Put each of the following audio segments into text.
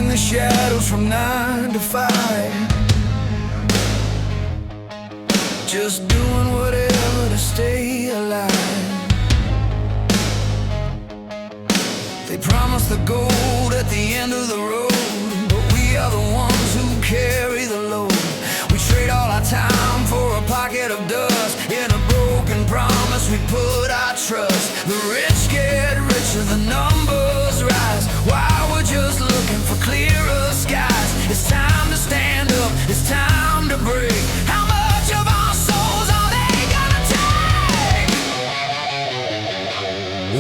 The shadows from 9 to 5, just doing whatever to stay alive. They promise the gold at the end of the road, but we are the ones who carry the load. We trade all our time for a pocket of dust. In a broken promise we put our trust. The rich get richer, the numbers rise, while we're just looking for clearer skies. It's time to stand up, it's time to break. How much of our souls are they gonna take?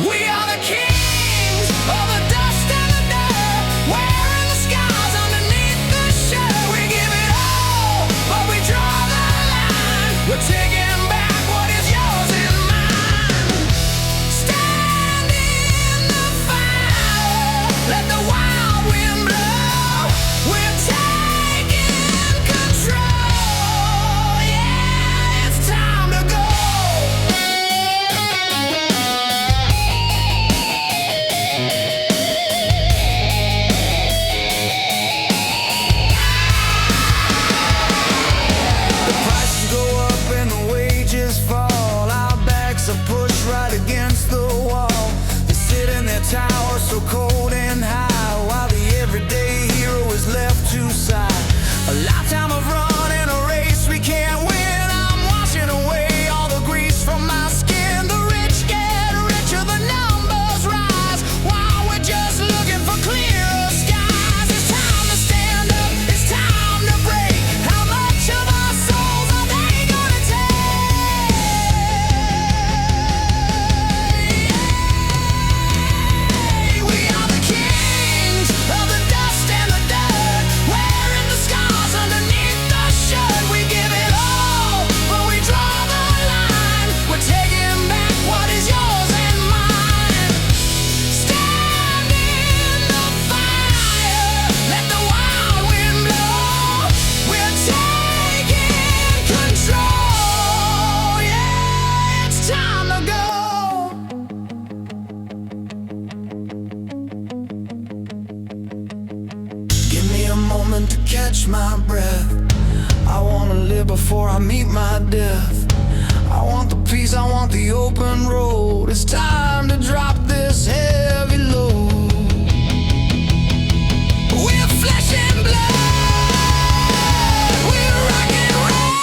We are the kings of the dust and the dirt, wearing the scars underneath the shirt. We give it all, but we draw the line. We're taking back what is yours and mine. Stand in the fire, let the wild wind blow. We're taking control, yeah, it's time to go. The prices go up and the wages fall. Our backs are pushed right against the wall. They sit in their towers so cold and high, while the everyday hero is left to sigh. A lifetime of running a race we can't win. I'm washing away all the grease from my skin. The rich get richer, the numbers rise, while we're just looking for clearer skies. It's time to stand up, it's time to break. How much of our souls are they gonna take? We are the kings of the dust and the dirt, wearing the scars underneath the shirt. We give it all, but we draw the line. We're taking back what is yours and mine. Stand in the fire, let the wild wind blow. We're taking control, yeah, it's time to go. Give me a moment to catch my breath. I wanna live before I meet my death. I want the peace, I want the open road. It's time to drop this heavy load. We're flesh and blood, we're rock and roll.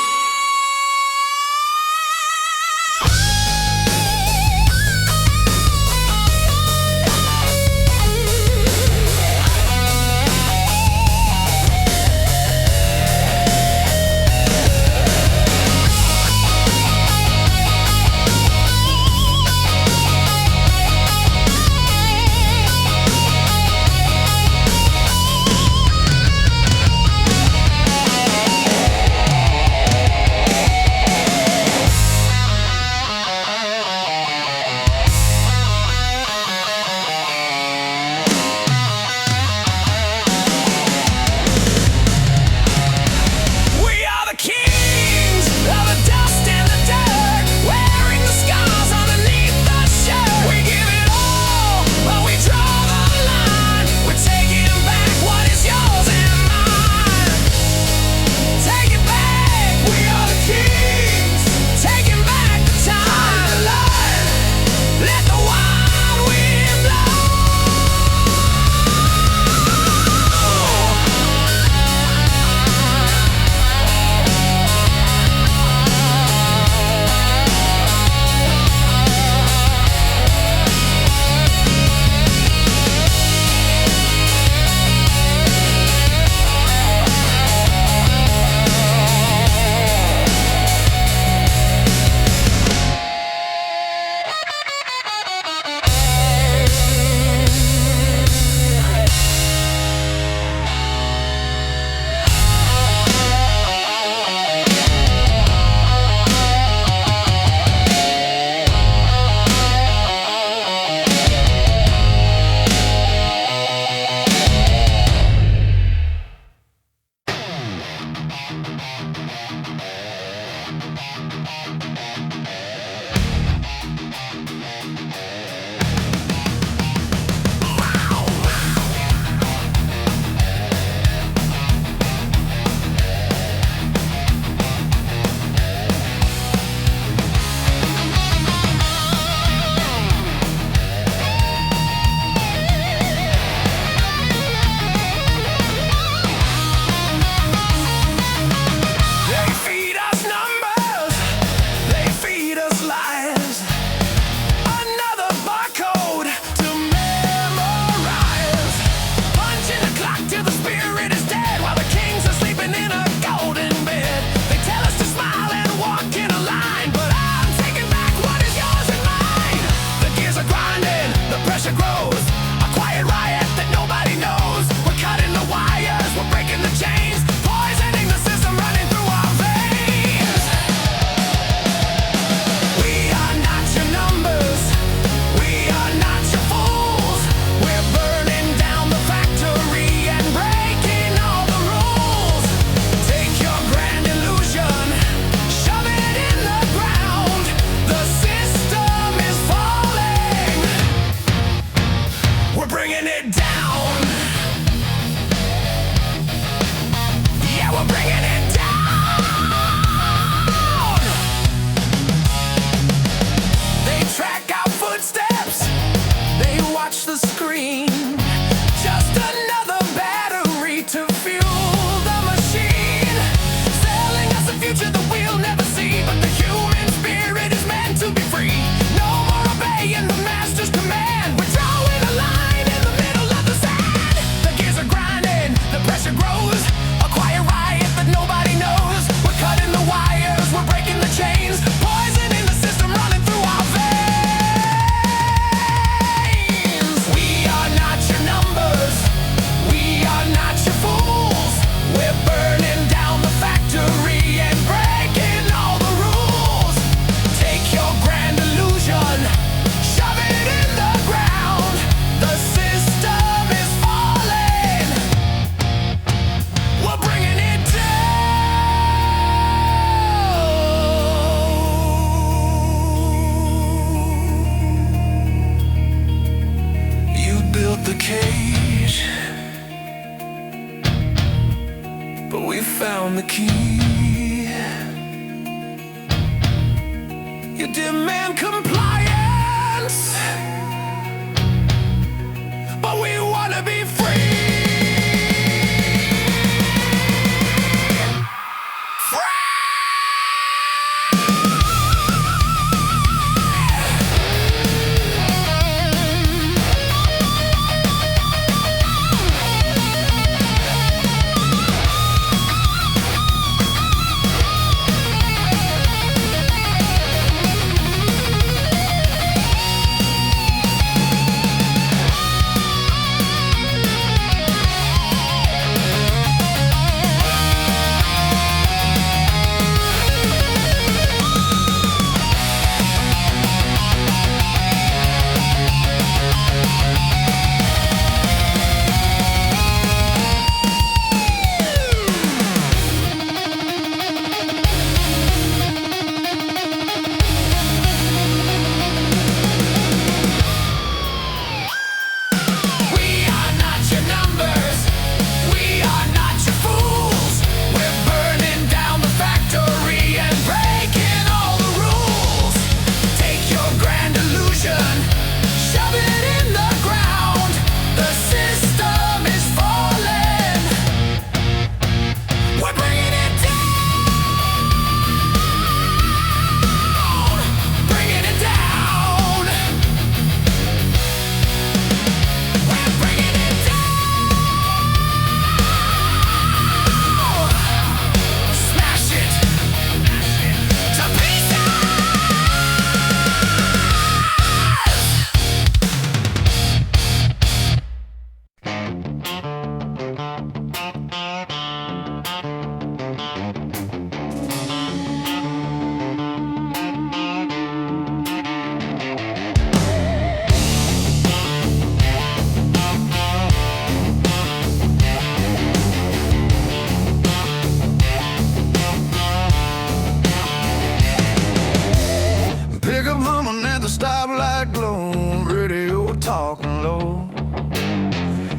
key. You demand compliance, but we wanna be free. Stoplight glow, radio talking low.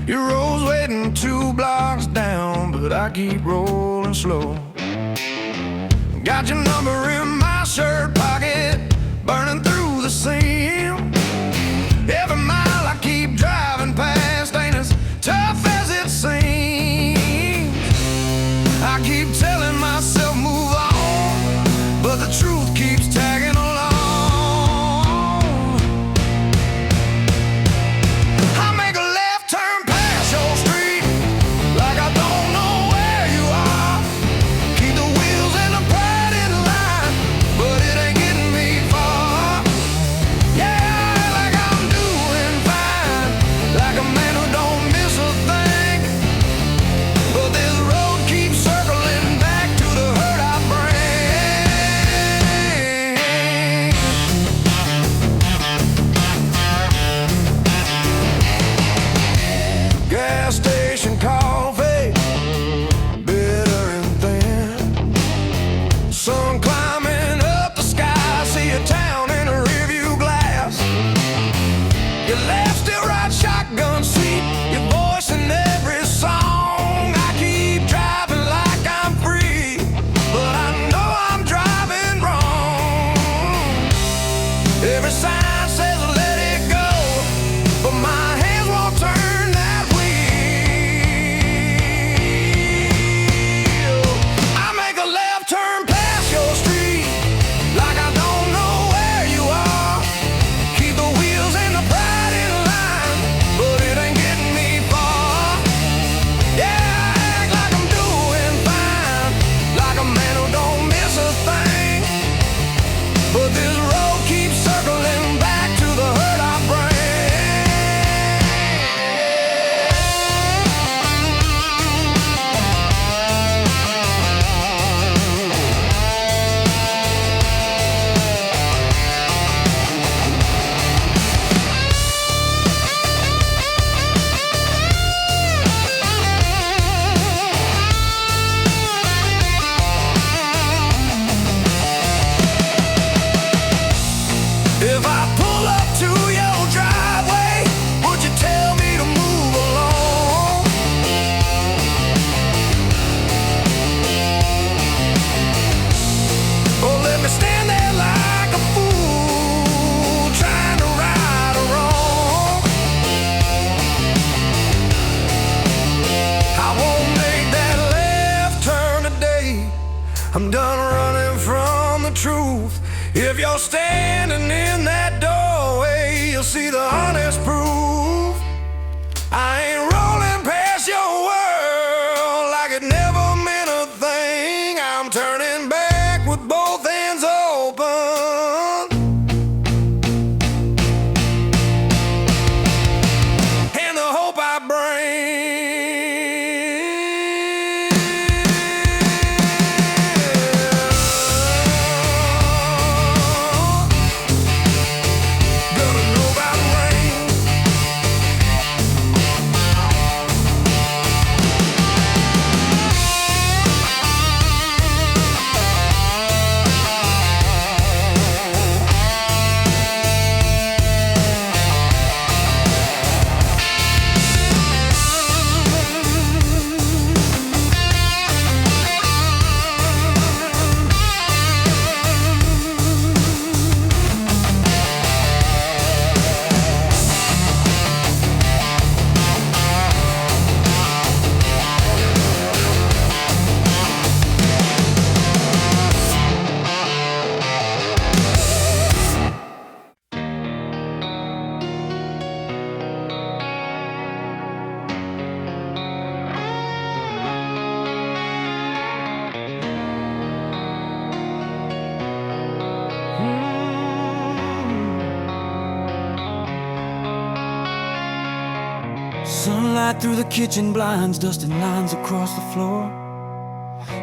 Your road's waiting 2 blocks down, but I keep rolling slow. Got your number in my shirt pocket, burning through the seam. Every mile I keep driving past ain't as tough as it seems. I keep telling myself move on, but the truth keeps tagging along. But it ain't I'm done running from the truth. If you're standing in that doorway, you'll see the honest proof. I ain't rolling past your world like it never meant a thing. I'm turning back with both hands open, and the hope I bring. Sunlight through the kitchen blinds, dusting lines across the floor.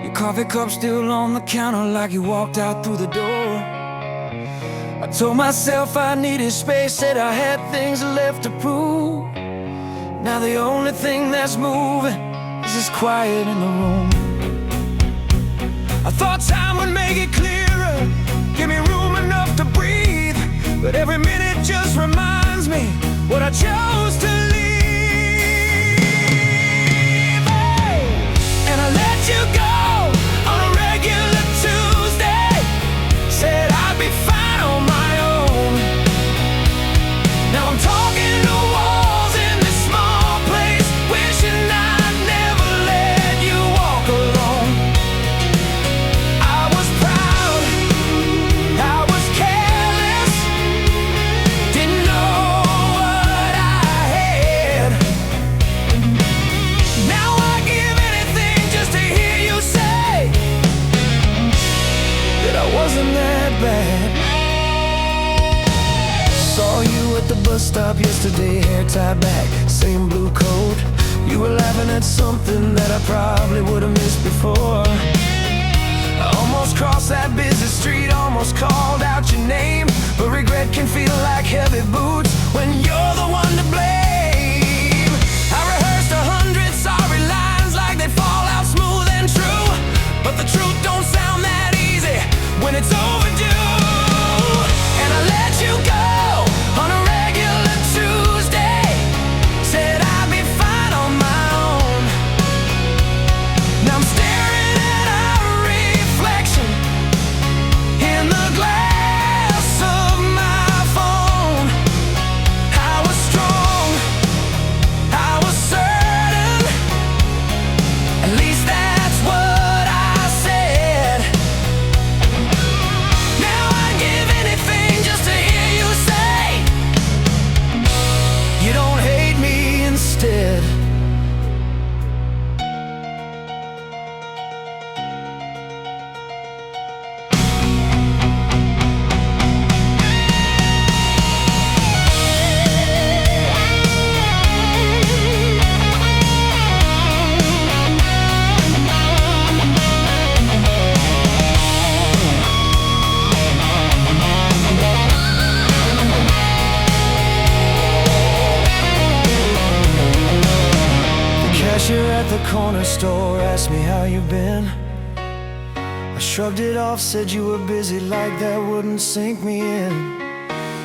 Your coffee cup still on the counter like you walked out through the door. I told myself I needed space, said I had things left to prove. Now the only thing that's moving is this quiet in the room. I thought time would make it clearer, give me room enough to breathe, but every minute just reminds me what I chose to leave. Let you go on a regular Tuesday. Said I'd be fine on my own. Now I'm talking to walls in this small place, wishing I'd never let you walk alone. I was proud, I was careless, didn't know what I had. Now I give anything just to hear you say that I wasn't that bad. Saw you at the bus stop yesterday, hair tied back, same blue coat. You were laughing at something that I probably would have missed before. I almost crossed that busy street, almost called out your name, but regret can feel like heavy boots when you're the one to blame. I rehearsed 100 sorry lines like they'd fall out smooth and true, but the truth don't sound that easy when it's overdue. And I let you go on a regular Tuesday. Said I'd be fine on my own. Now I'm staring at our reflection in the glass of my phone. I was strong, I was certain, at least that's what I said. Now I'd give anything just to hear you say you don't hate me instead. Cashier at the corner store asked me how you been. I shrugged it off, said you were busy, like that wouldn't sink me in.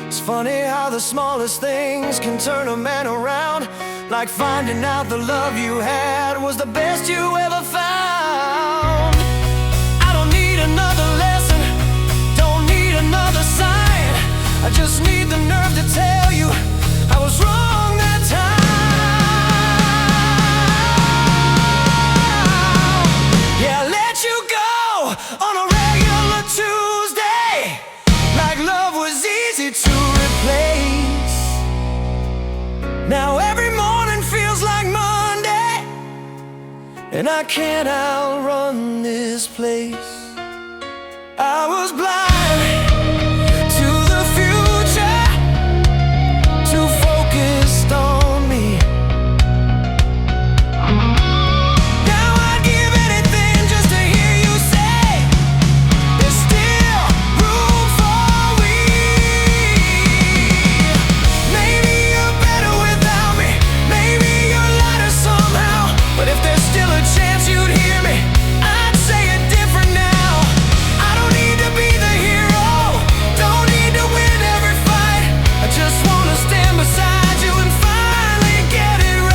It's funny how the smallest things can turn a man around, like finding out the love you had was the best you ever found. I don't need another lesson, don't need another sign. I just need the nerve to tell you I was wrong that time. Yeah, I let you go on a regular Tuesday, like love was easy to replace. Now every morning feels like Monday, and I can't outrun this place. I was blind to the future, too focused on me. Now I'd give anything just to hear you say there's still room for we. Maybe you're better without me, maybe you're lighter somehow, but if there's still a chance you'd hear me, I'd say it different now. I don't need to be the hero, don't need to win every fight. I just wanna stand beside you and finally get it right.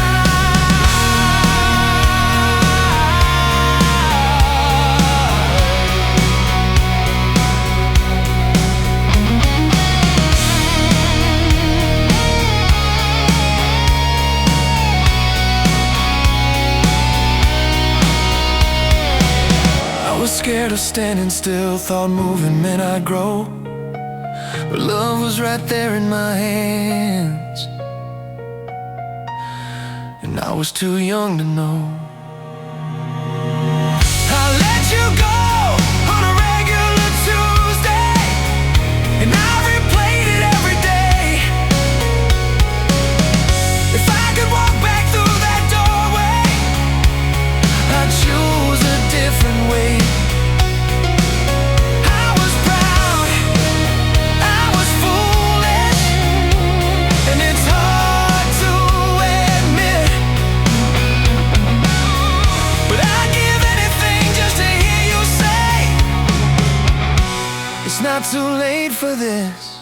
I was scared of standing still, thought moving meant I'd grow, but love was right there in my hands, and I was too young to know. I let you go on a regular Tuesday, and I replayed it every day. If I could walk back through that doorway, I'd choose a different way. I was proud, I was foolish, and it's hard to admit, but I'd give anything just to hear you say it's not too late for this.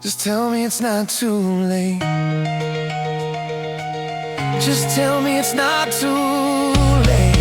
Just tell me it's not too late. Just tell me it's not too late.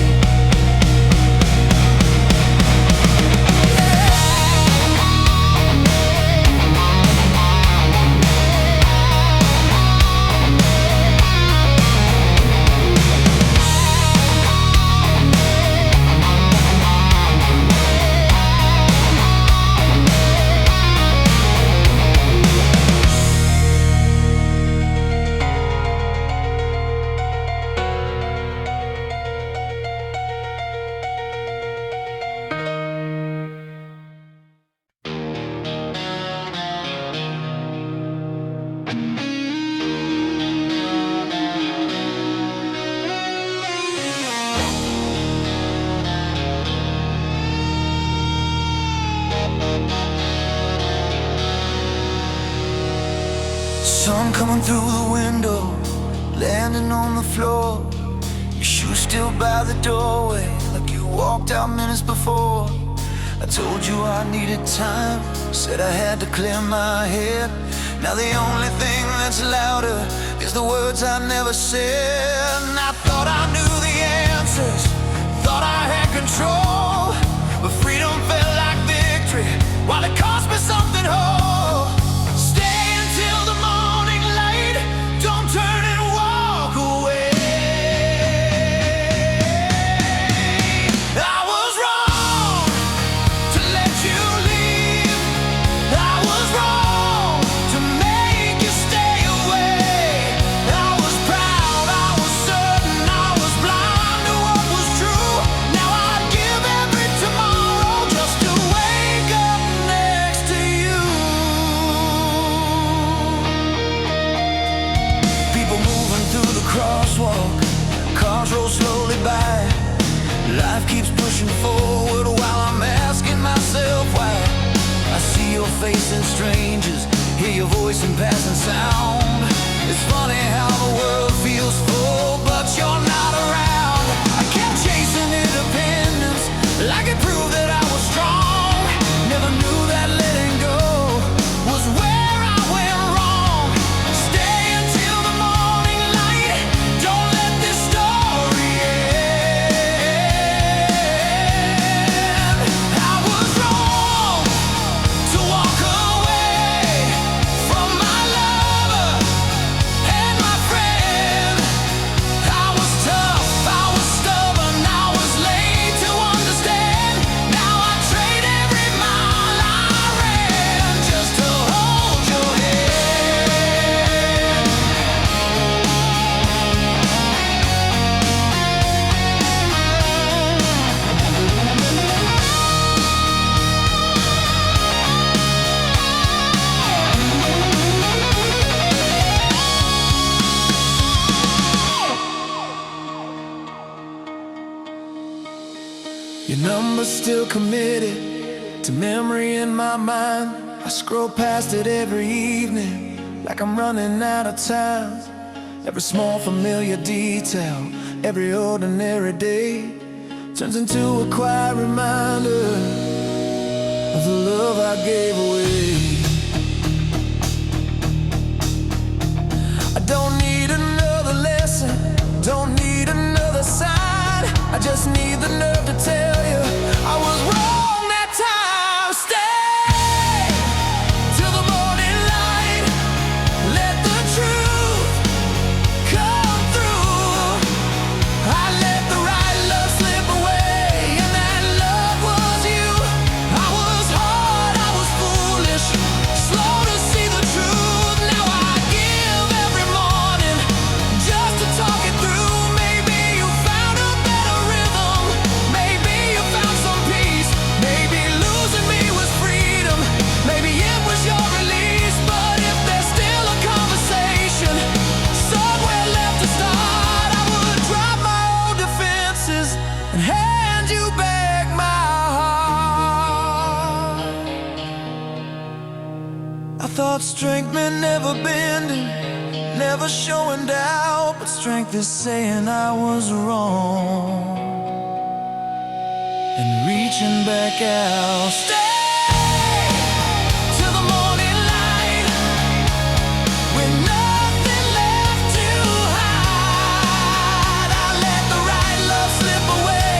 Sun coming through the window, landing on the floor. Your shoes still by the doorway, like you walked out minutes before. I told you I needed time, said I had to clear my head. Now the only thing that's louder is the words I never said. And I thought I knew the answers, thought I had control, but freedom felt like victory, while it cost me something whole. Stay until the morning light, don't turn and walk away. I was wrong to let you leave, I was wrong to make you stay away. I was proud, I was certain, I was blind to what was true. Now I'd give every tomorrow just to wake up next to you. People moving through the crosswalk, cars roll slowly by. Life keeps pushing forward while I'm asking myself why. I see your face in strangers, hear your voice in passing sound. It's funny how the world feels full, but you're not around. I kept chasing independence, like it proved that I was strong. Never knew that letting go was where I went wrong. Stay until the morning light, don't let this story end. I was wrong to walk away from my lover, number still committed to memory in my mind. I scroll past it every evening like I'm running out of time. Every small familiar detail, every ordinary day turns into a quiet reminder of the love I gave away. I don't need another lesson, don't need another sign. I just need the nerve to tell you I was wrong that time. Stay till the morning light, let the truth come through. I let the right love slip away, and that love was you. I was hard, I was foolish, slow to see the truth. Now I give every morning just to talk it through. Maybe you found a better rhythm, maybe you found some peace, maybe losing me was freedom, maybe it was your release. But if there's still a conversation somewhere left to start, I would drop my old defenses and hand you back my heart. I thought strength meant never bending, never showing doubt, but strength is saying I was wrong and reaching back out. Stay till the morning light, with nothing left to hide. I let the right love slip away,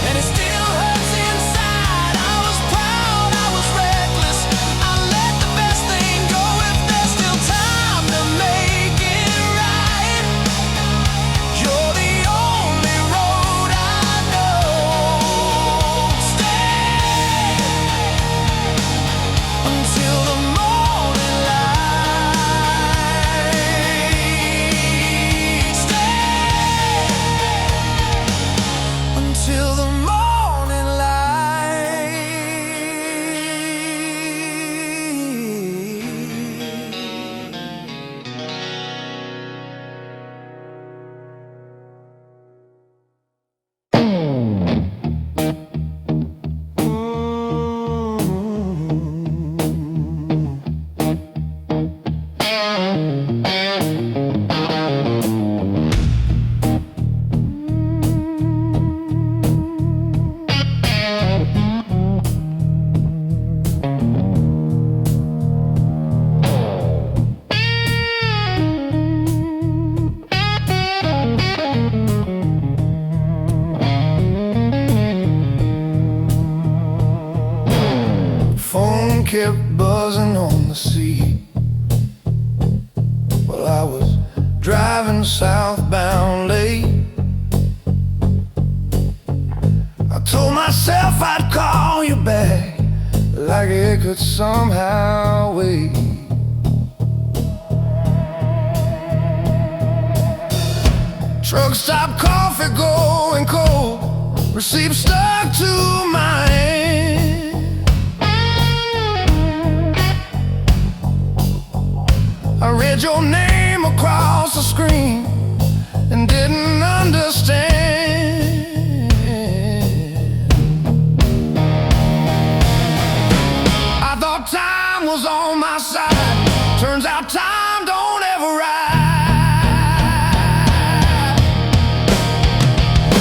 and it still hurts inside. I was proud, I was reckless, I let the best thing go. If there's still time to make it right, you're the only road I know. Stay until the morning light. Stay until the morning light. Phone kept buzzing on the seat while I was driving southbound late. I told myself I'd call you back, like it could somehow wait. Truck stop, coffee going cold, receipt stuck to my hand. I read your name across the screen and didn't understand. I thought time was on my side, turns out time don't ever ride.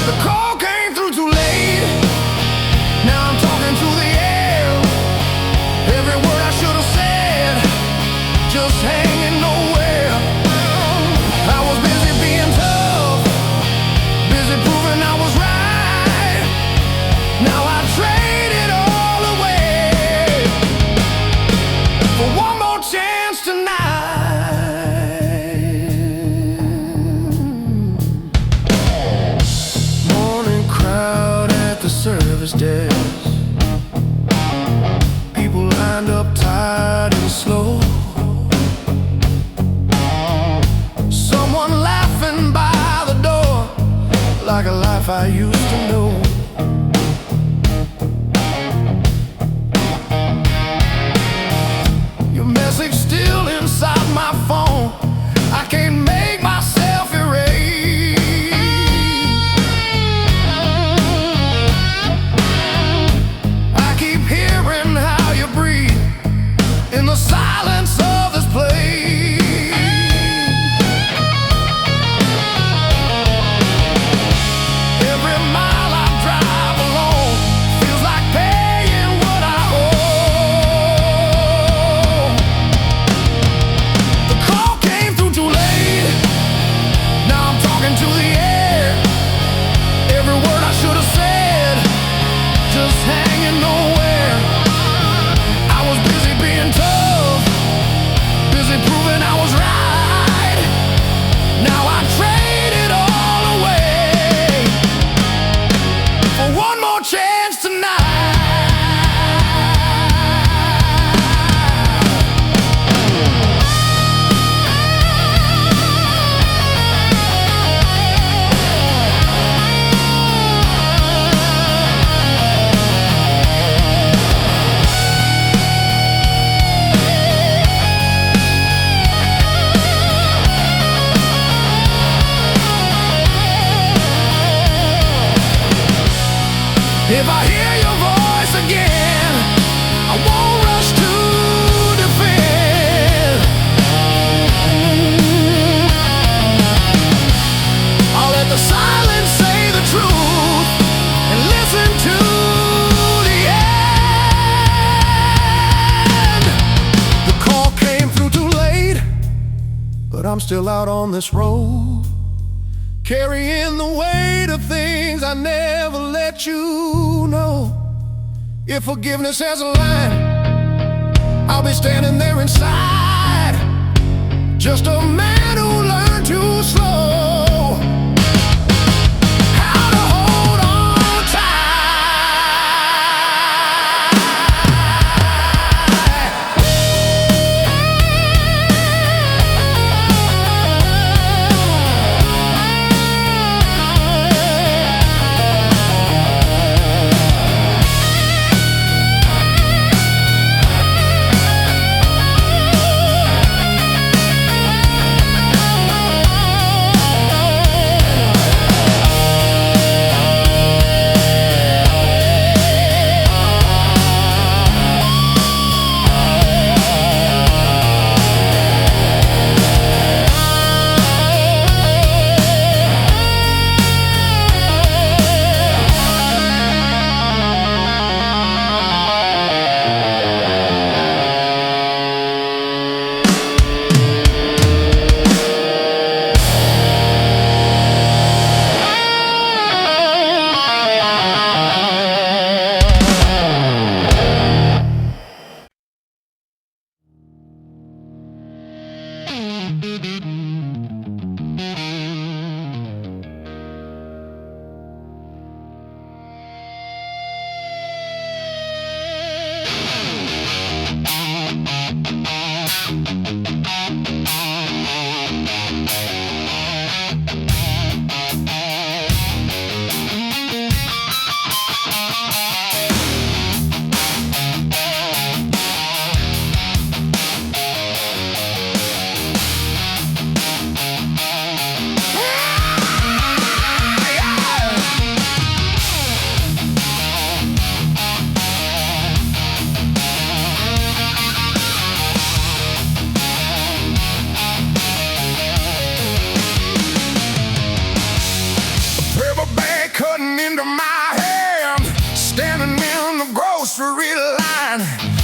The call came through too late, now I'm talking to the air. Every word I should have said just hanging nowhere. I was busy being tough, busy proving I was right. Now I trade it all away for one more chance tonight. Morning crowd at the service desk, people lined up tired and slow. Someone laughing by the door, like a life I used to know. Your message still inside my phone, I can't make myself erase. still out on this road, carrying the weight of things I never let you know. If forgiveness has a line, I'll be standing there inside, just a man who learned too slow how to hold on tight. Line.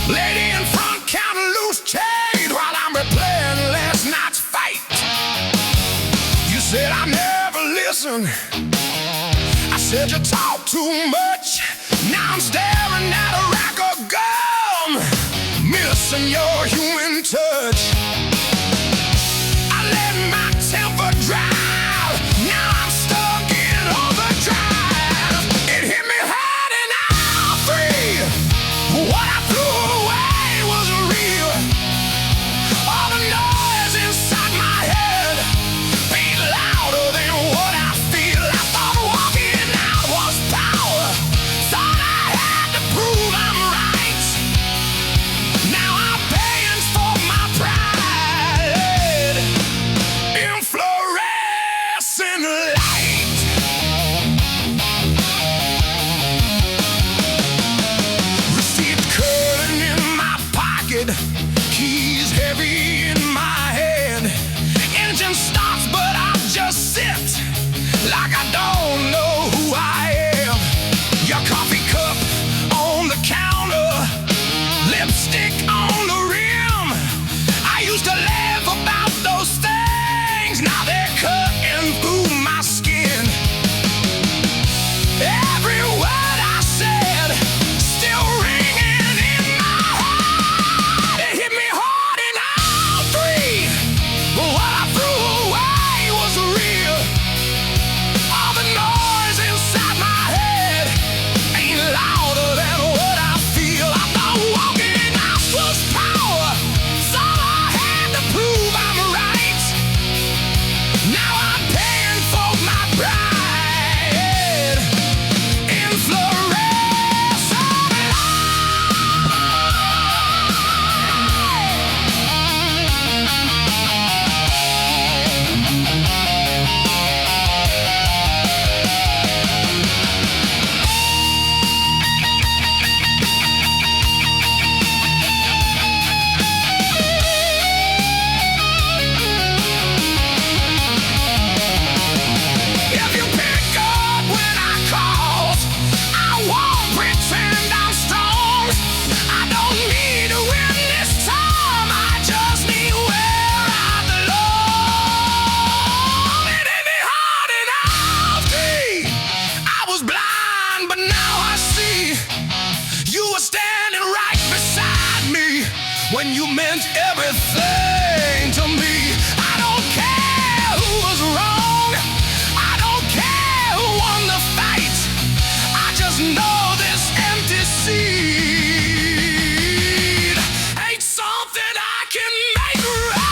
Lady in front counting loose change while I'm replaying last night's fight. You said I never listen. I said you talk too much. Now I'm staring at a rack of gum, missing your human touch. I let my temper drive. Now I'm stuck in overdrive. It hit me hard and I'm free. What I threw away was real. All the noise inside my head beat louder than what I feel. I thought walking out was power. Thought I had when you meant everything to me. I don't care who was wrong, I don't care who won the fight. I just know this empty seed ain't something I can make right.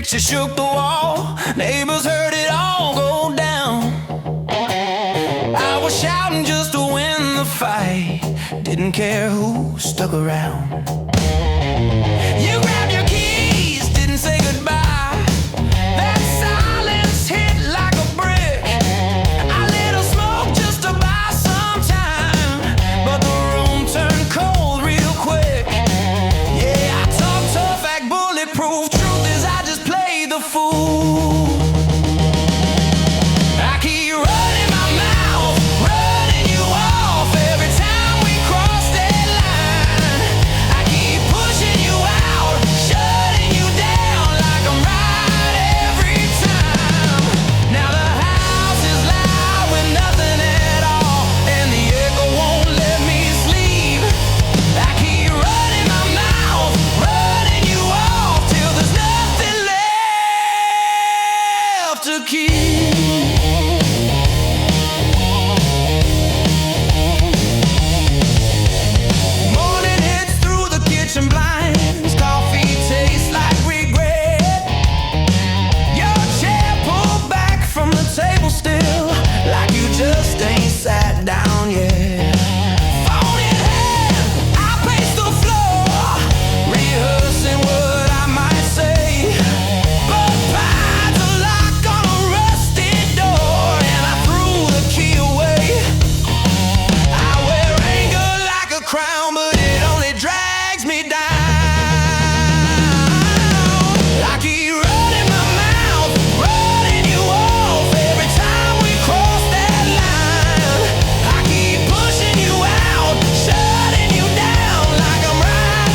She shook the wall, neighbors heard it all go down. I was shouting just to win the fight, didn't care who stuck around. You grabbed your keys, didn't say goodbye. That silence hit like a brick. I lit a smoke just to buy some time, but the room turned cold real quick. Yeah, I talk tough, act bulletproof. Truth is I just play the fool. I keep running my mouth, running you off every time we cross that line. I keep pushing you out, shutting you down like I'm right every time. Now the house is loud with nothing at all, and the echo won't let me sleep. I keep running my mouth, running you off till there's nothing left to keep. Morning hits through the kitchen blinds, coffee tastes like regret. Your chair pulled back from the table still, like you just ain't sat down yet. Phone in hand, I pace the floor, rehearsing what I might say. But pine's a lock on a rusty door, and I threw the key away. I wear anger like a crown, but it only drags me down. I keep running my mouth, running you off every time we cross that line. I keep pushing you out, shutting you down like I'm right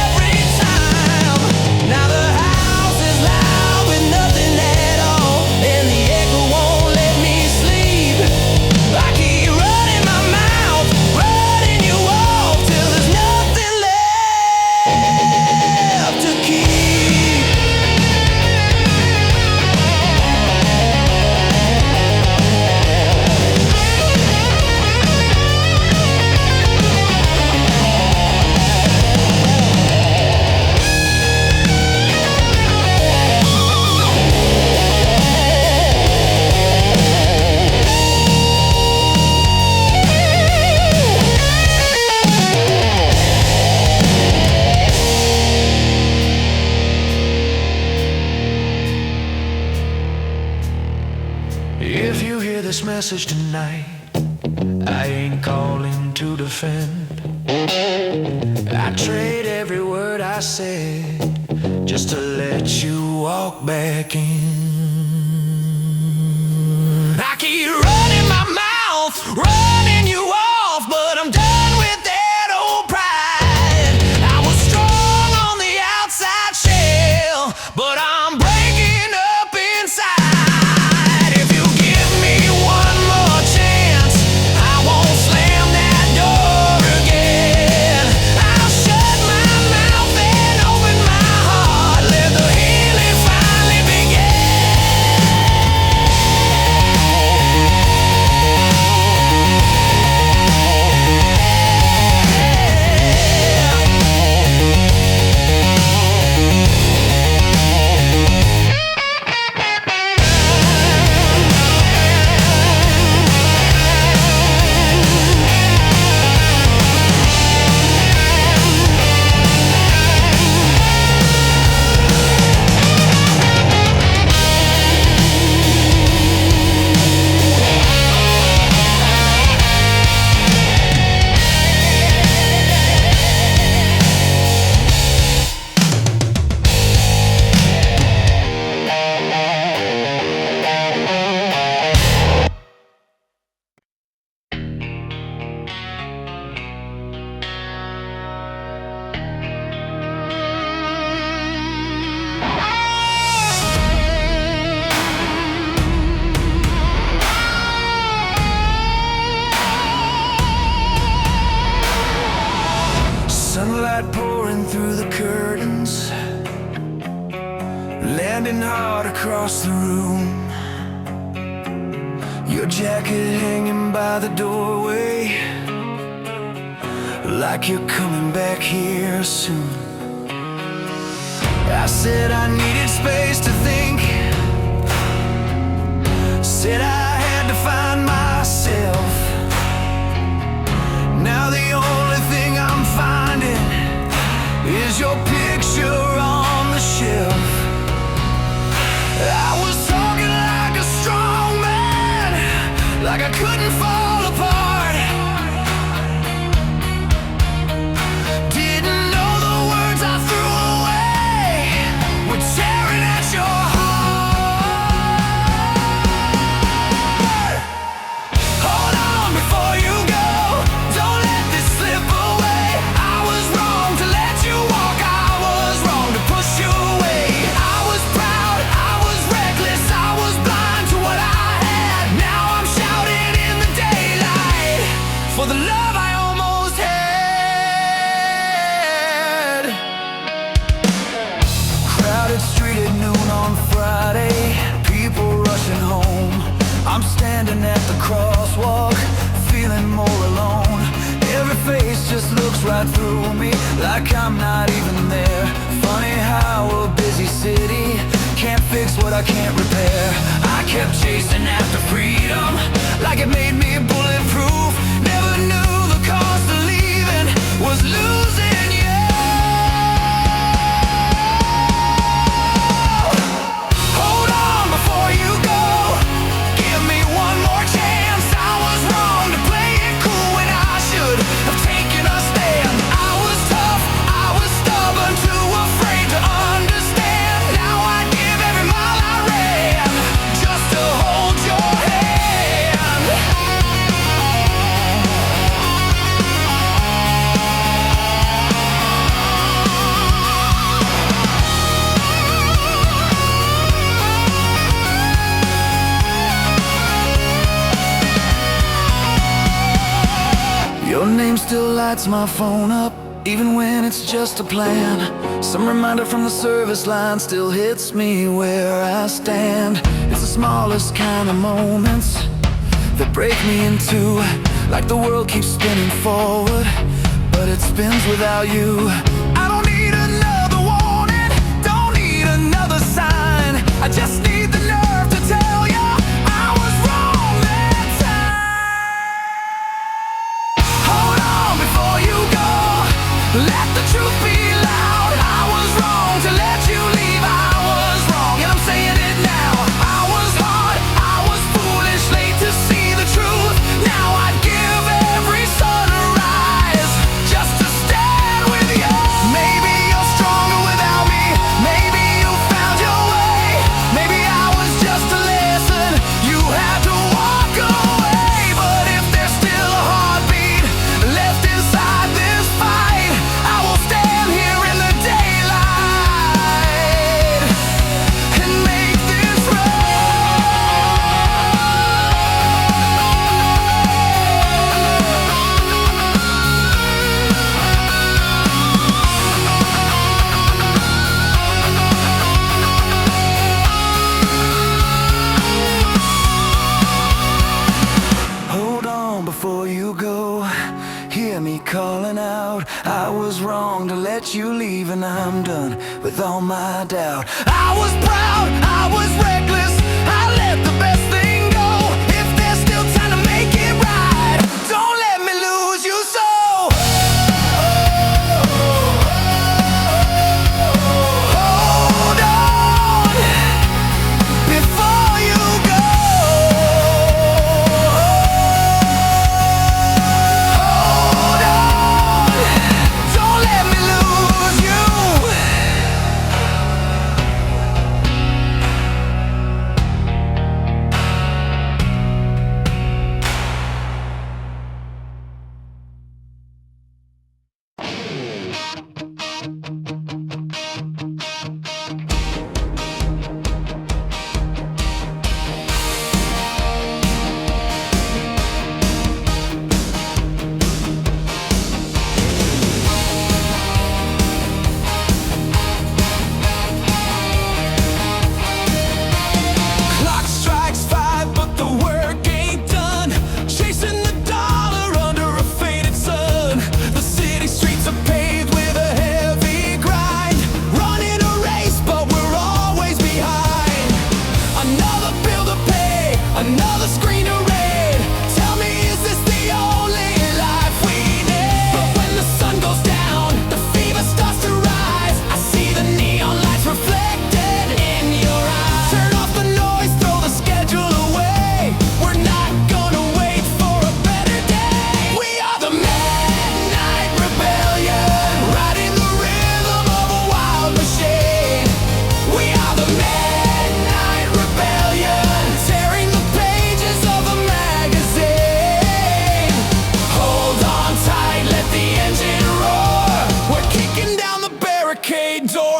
every time. Now the house is loud with nothing at all, and the echo won't let me sleep. I keep running my mouth, running you off till there's nothing left to keep. If you hear this message tonight, I ain't calling to defend. I trade every word I said just to let you walk back in. I keep running my mouth, running you off, but I'm done with that old pride. I was strong on the outside shell. Sunlight pouring through the curtains, landing hard across the room. Your jacket hanging by the doorway, like you're coming back here soon. I said I needed space to think, said I had to find myself. Now the only thing I'm finding is your picture on the shelf. I was talking like a strong man, like I couldn't fall apart. Didn't know the words I threw away were tearing at your heart. Hold on before you go, don't let this slip away. I was wrong to let you walk, I was wrong to push you away. I was proud, I was reckless, I was blind to what I had. Now I'm shouting in the daylight for the love I almost had. Crowded street at noon on Friday, people rushing home. I'm standing at the crosswalk, feeling more alone. Every face just looks right through me, like I'm not even there. Funny how a busy city can't fix what I can't repair. I kept chasing after freedom, like it made me bulletproof. Never knew the cost of leaving was losing you. Hold on before you go, give me one more chance. I was wrong to play it cool when I should have taken a stand. I was tough, I was stubborn, too afraid to understand. Now I give every mile I ran just to hold your hand. Your name still lights my phone up, even when it's just a plan. Some reminder from the service line still hits me where I stand. It's the smallest kind of moments that break me in two, like the world keeps spinning forward, but it spins without you. I don't need another warning, don't need another sign. I just need the nerve to tell you I was wrong that time. Hold on before you go, let the truth be loud. I was wrong to let you leave, I was wrong, and I'm saying it now. I was hard, I was foolish, late to see the truth. Now I'd give every sunrise just to stand with you. Maybe you're stronger without me, maybe you found your way. Maybe I was just a lesson you had to walk away. But if there's still a heartbeat left inside this fight, I will stand here in the daylight and make this Hold on before you go, hear me calling out. I was wrong to let you leave, and I'm done with all my doubt. I was proud, I was reckless, I let the best thing go. If there's still time to make it right, don't let me lose you so. Hold on before you go. Hold on, don't let me lose you.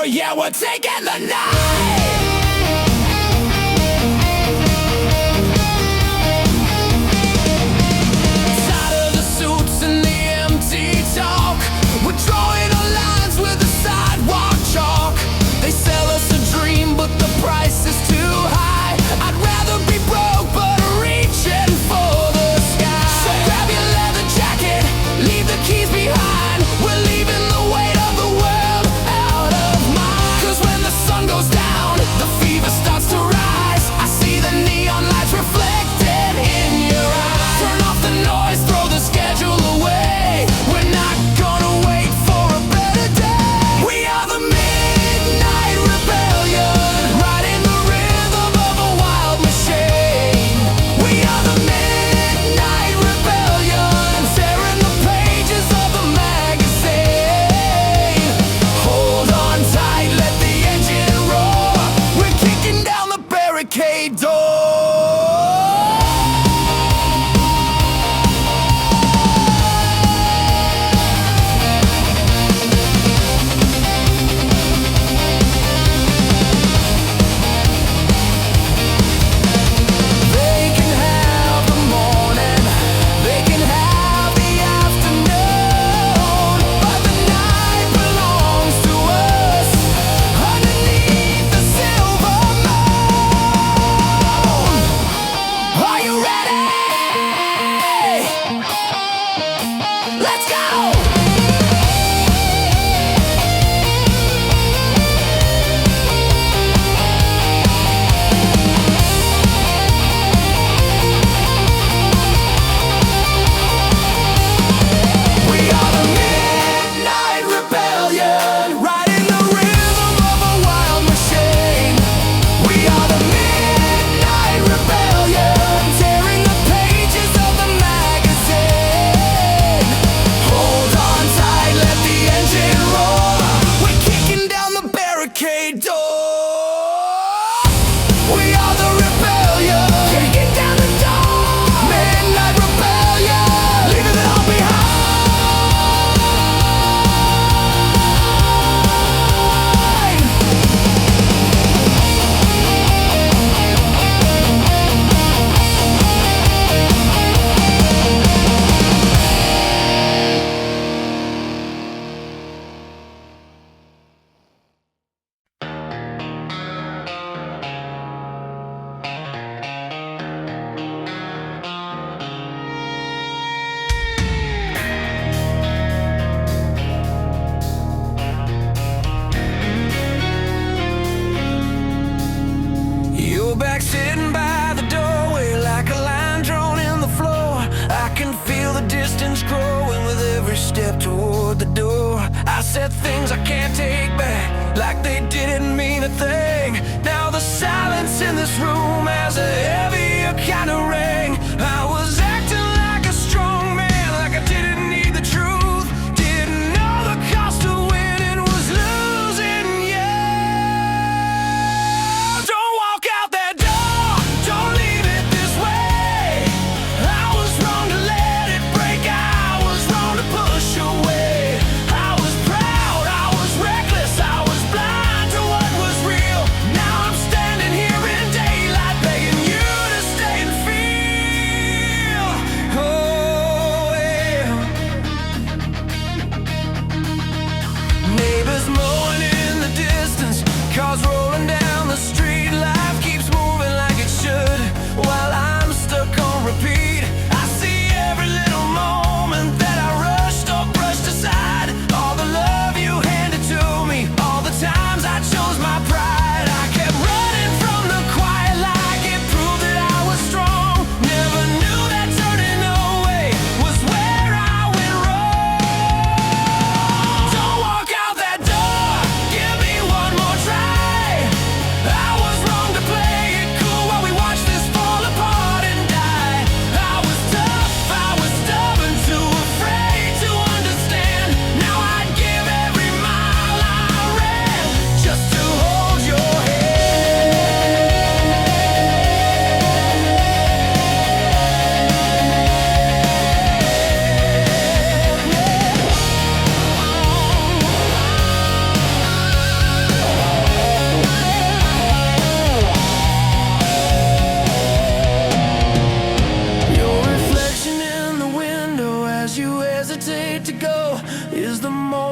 door, yeah, we're taking the night. Tired of the suits and the empty talk. We're drawing our lines with the sidewalk chalk. They sell us a dream, but the price is too high. I'd rather be broke, but reaching for the sky. So grab your leather jacket, leave the keys behind. We're leaving the weight of the world out of mind. 'Cause when the sun goes down, the fever starts to rise. I see the neon lights reflected in your eyes. Turn off the noise, throw the schedule away. We're not gonna wait for a better day. We are the midnight rebellion, riding the rhythm of a wild machine. We are the midnight rebellion, tearing the pages of the magazine. Hold on tight, let the engine roar. We're kicking down the barricade door. They can have the morning, they can have the afternoon, but the night belongs to us, underneath the silver moon. Are you ready? Let's go! We are the midnight rebellion, riding the rhythm of a wild machine. We are the midnight rebellion, tearing the pages of the magazine. Hold on tight, let the engine roar. We're kicking down the barricade door. We are the rebellion, kicking down the door. Midnight rebellion, leaving it all behind. You're back sitting by the doorway like a line drawn in the floor. I can feel the distance growing with every step toward the door. I said things I can't take back, like they didn't mean a thing. Now the silence in this room has a heavier kind of ring. I was acting like a strong man, like I didn't need the truth. Didn't know the cost of winning was losing you. Don't walk out that door, don't leave it this way. I was wrong to let it break, I was wrong to push away. I was proud, I was reckless, I was blind to what was real. Now I'm standing here in daylight, begging you to stay and feel.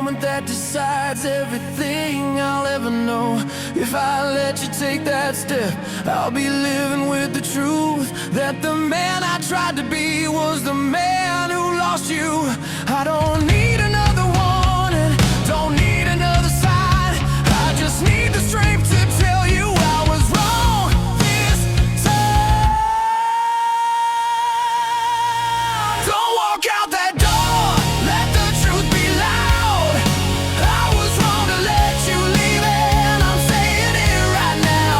moment that decides everything I'll ever know. If I let you take that step, I'll be living with the truth that the man I tried to be was the man who lost you. I don't need another warning, don't need another sign. I just need the strength to tell you I was wrong this time. Don't walk out that door, let the truth be loud. I was wrong to let you leave, and I'm saying it right now.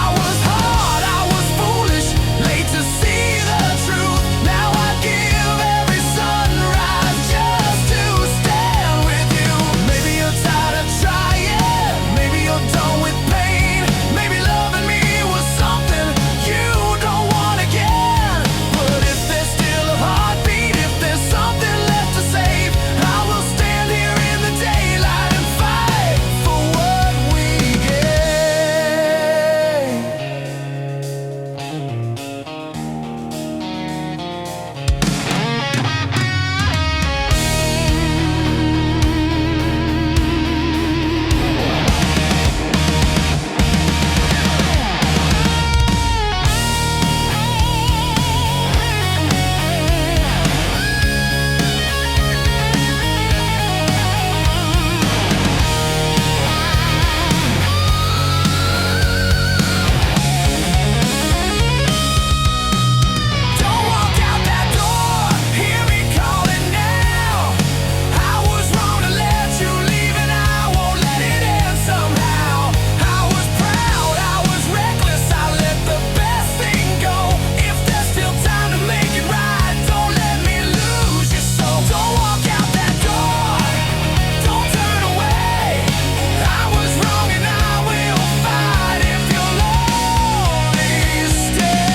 I was hard, I was foolish, late to see the truth. Now I give every sunrise just to stand with you. Maybe you're tired of trying, maybe you're done with pain. Maybe loving me was something you don't want again. But if there's still a heartbeat, if there's something left to save, I will stand here in the daylight and fight for what we gave. Don't walk out that door, hear me calling now. I was wrong to let you leave, and I won't let it end somehow. I was proud, I was reckless, I let the best thing go. If there's still time to make it right, don't let me lose your soul. Don't walk out that door, don't turn away. I was wrong and I will fight if you'll only stay.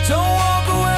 Don't walk away.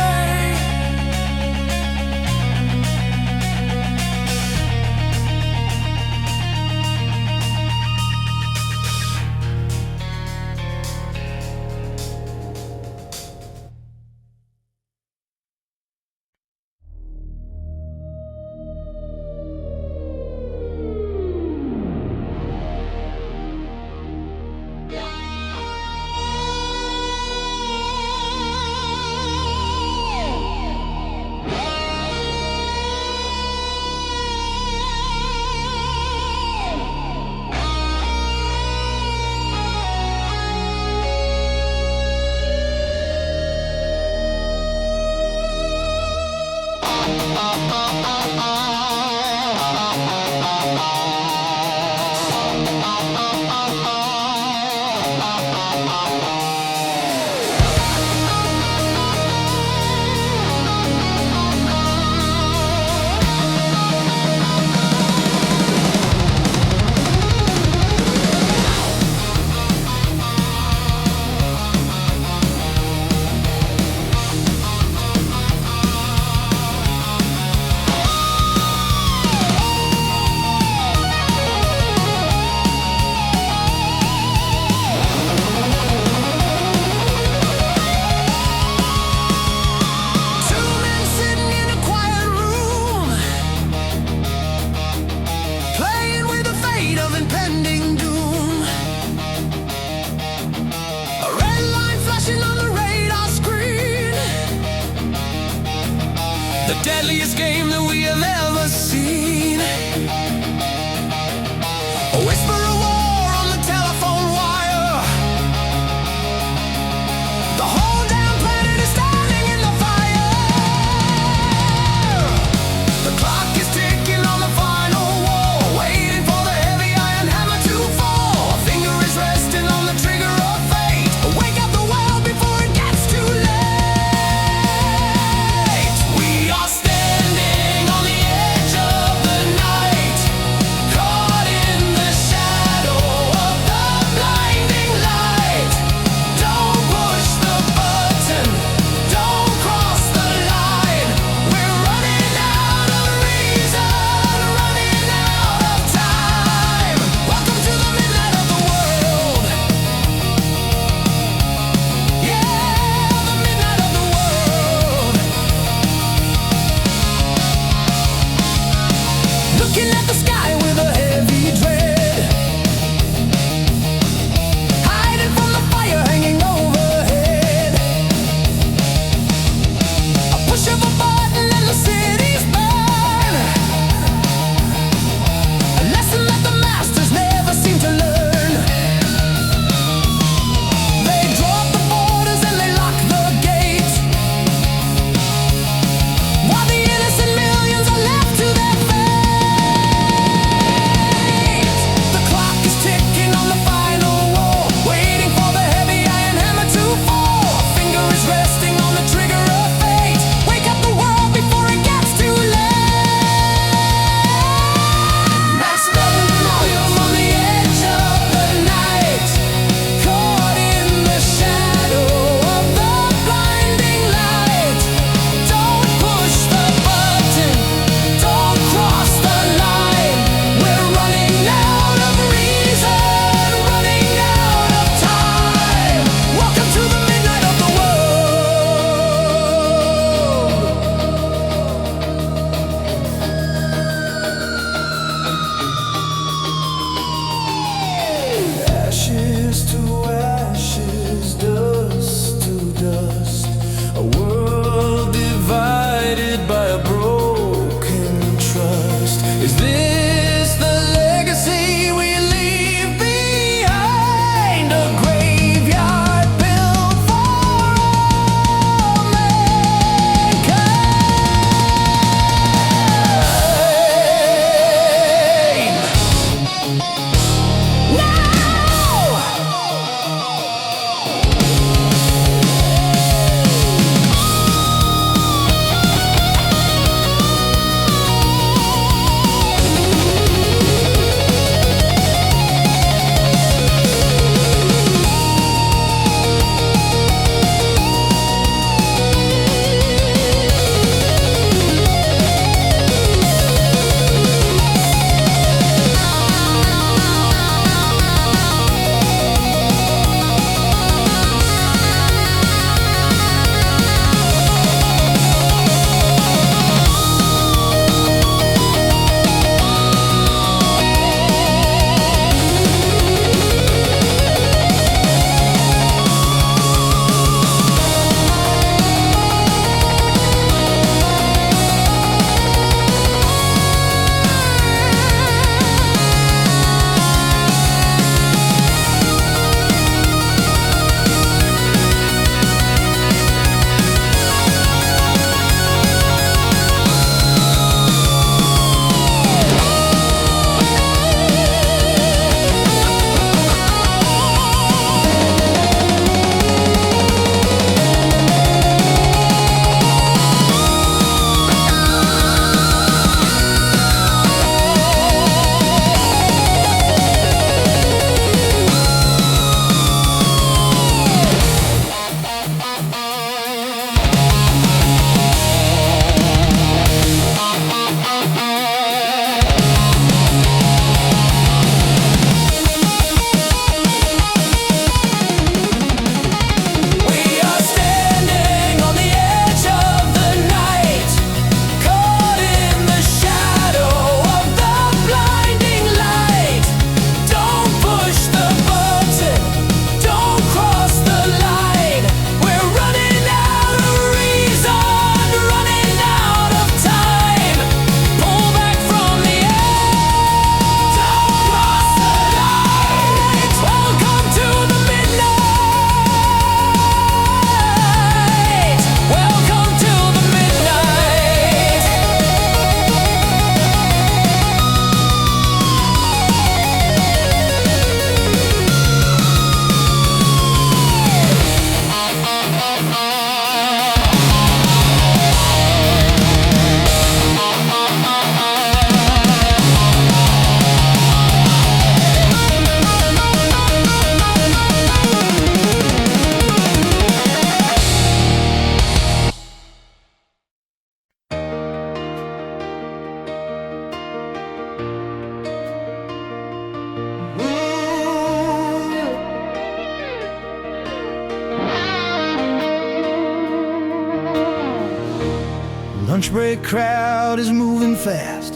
lunch break crowd is moving fast,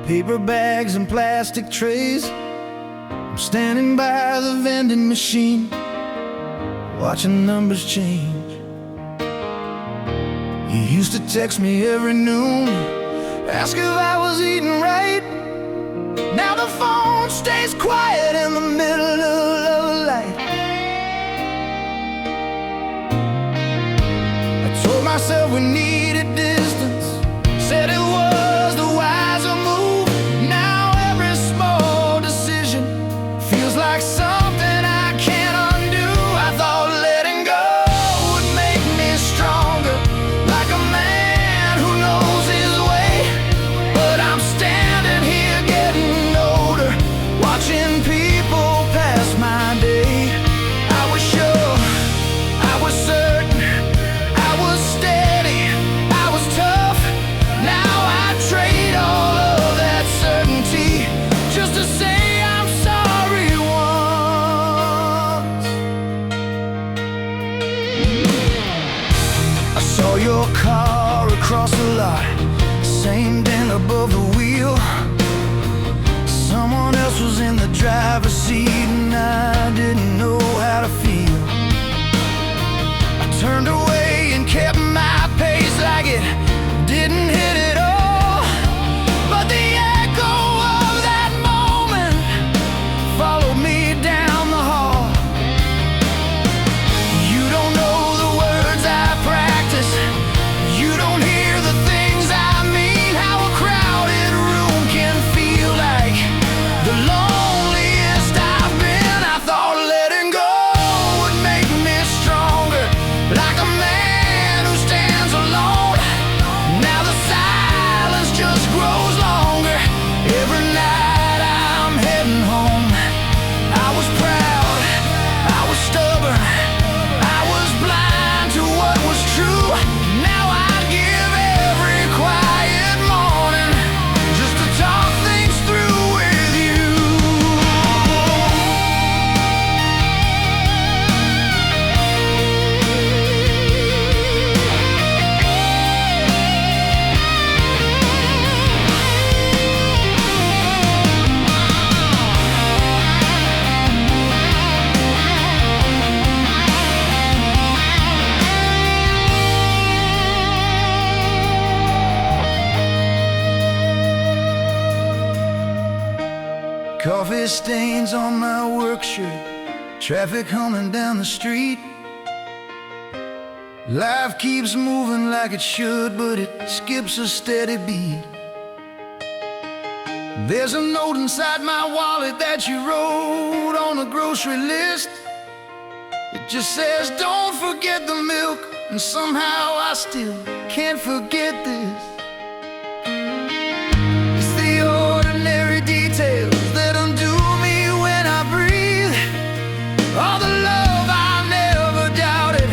paper bags and plastic trays. I'm standing by the vending machine, watching numbers change. You used to text me every noon, ask if I was eating right. Now the phone stays quiet in the middle of the light. I told myself we needed distance, said it was the wiser move. Now every small decision feels like something I can't undo. I thought letting go would make me stronger, like a man who knows his way. But I'm standing here getting older, watching people pass my day. I was sure, I was certain, I was steady, I was tough. Now I trade all of that certainty just to say I'm sorry once. I saw your car across the lot, same dent above the wheel. Someone else was in the driver's seat and I didn't know how to feel. I turned away and kept my pace like it didn't hit at all. But the echo of that moment followed me down the hall. You don't know the words I practice, you don't hear the things I mean. How a crowded room can feel like the loneliest I've been. I thought letting go would make me stronger, like a man who stands alone. Now the silence just grows longer. Every night I'm heading home. I was proud, I was stubborn, I was blind to what was true. Now I'd give every quiet morning just to talk things through with you. Coffee stains on my work shirt, traffic humming down the street. Life keeps moving like it should, but it skips a steady beat. There's a note inside my wallet that you wrote on a grocery list. It just says, don't forget the milk, and somehow I still can't forget this. It's the ordinary details that undo me when I breathe. All the love I never doubted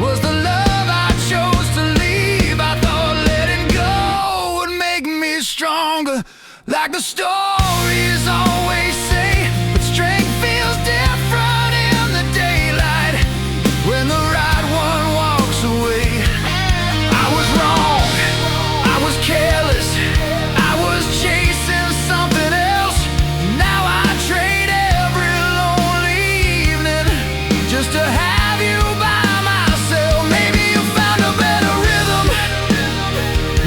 was the love I chose to leave. I thought letting go would make me stronger, like the stories always say. But strength feels different in the daylight when the right one walks away. I was wrong, I was careless, I was chasing something else. Now I trade every lonely evening just to have you by myself. Maybe you found a better rhythm,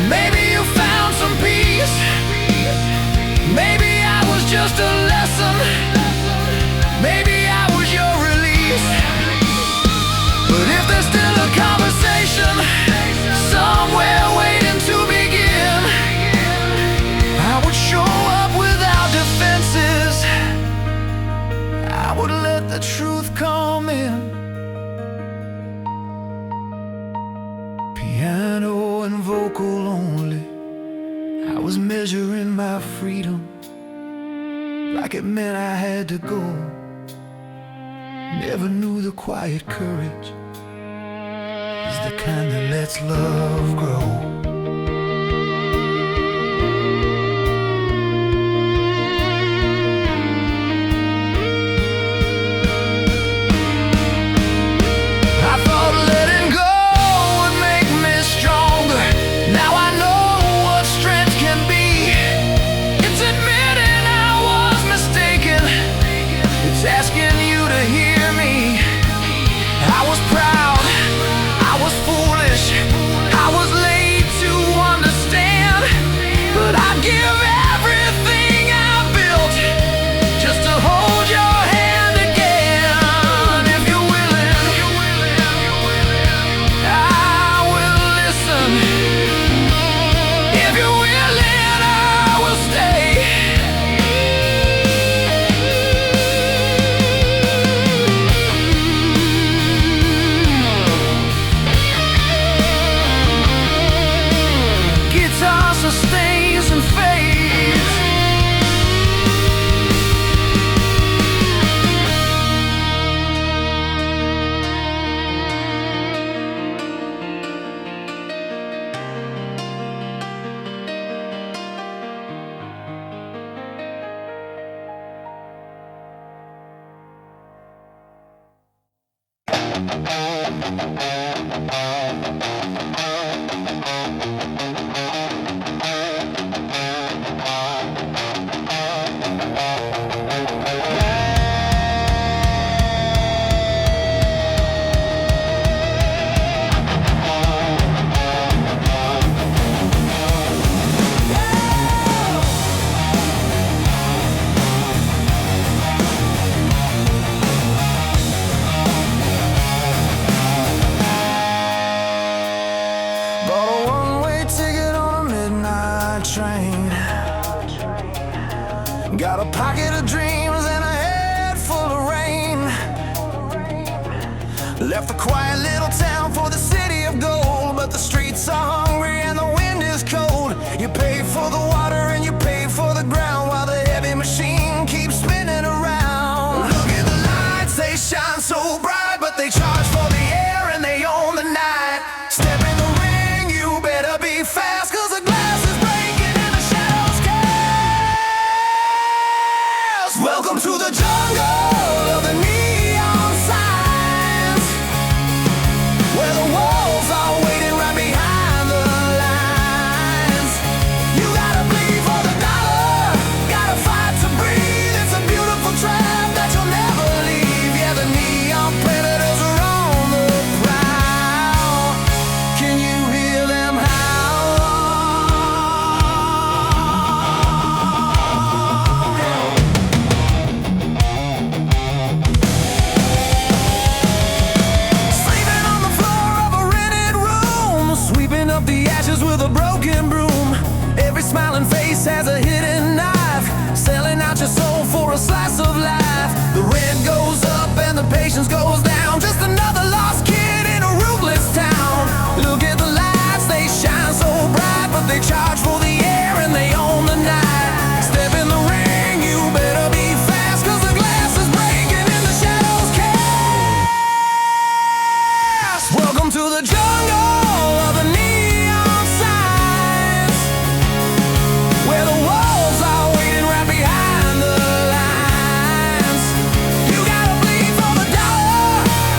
maybe you found some peace, maybe I was just a lesson, maybe I was your release. But if there's still a conversation somewhere waiting to begin, I would show up without defenses. I would let the truth come in. Piano and vocal only, I was measuring my freedom like it meant I had to go. Never knew the quiet courage is the kind that lets love grow. I thought letting go would make me stronger. Now Bought a one-way ticket on a midnight train. Got a pocket of dreams and a head full of rain. Left a quiet little town for the city of gold, but the streets are hungry and the wind is cold. You pay for the water and you pay for the ground while the heavy machine keeps spinning around. Look at the lights, they shine so bright, but they charge for the air and they own the night. Step in the ring, you better be fast, 'cause the glass is breaking and the shadows cast. Welcome to the jungle of the neon signs, where the wolves are waiting right behind the lines. You gotta bleed for the dollar, gotta fight to breathe. It's a beautiful trap that you'll never leave. Yeah, the neon predators are on the prowl. Can you hear them Sleeping on the floor of a rented room, sweeping up the ashes with a broken broom. Every smiling face has a hidden knife, selling out your soul for a slice of life. The rent goes up and the patience goes down, just another lost kid in a roofless town. Look at the lights, they shine so bright, but they charge for the air and they own the night. Step in the ring, you better be fast, 'cause the glass is breaking and the shadows cast. Welcome to the jungle of the neon signs, where the wolves are waiting right behind the lines. You gotta bleed for the dollar,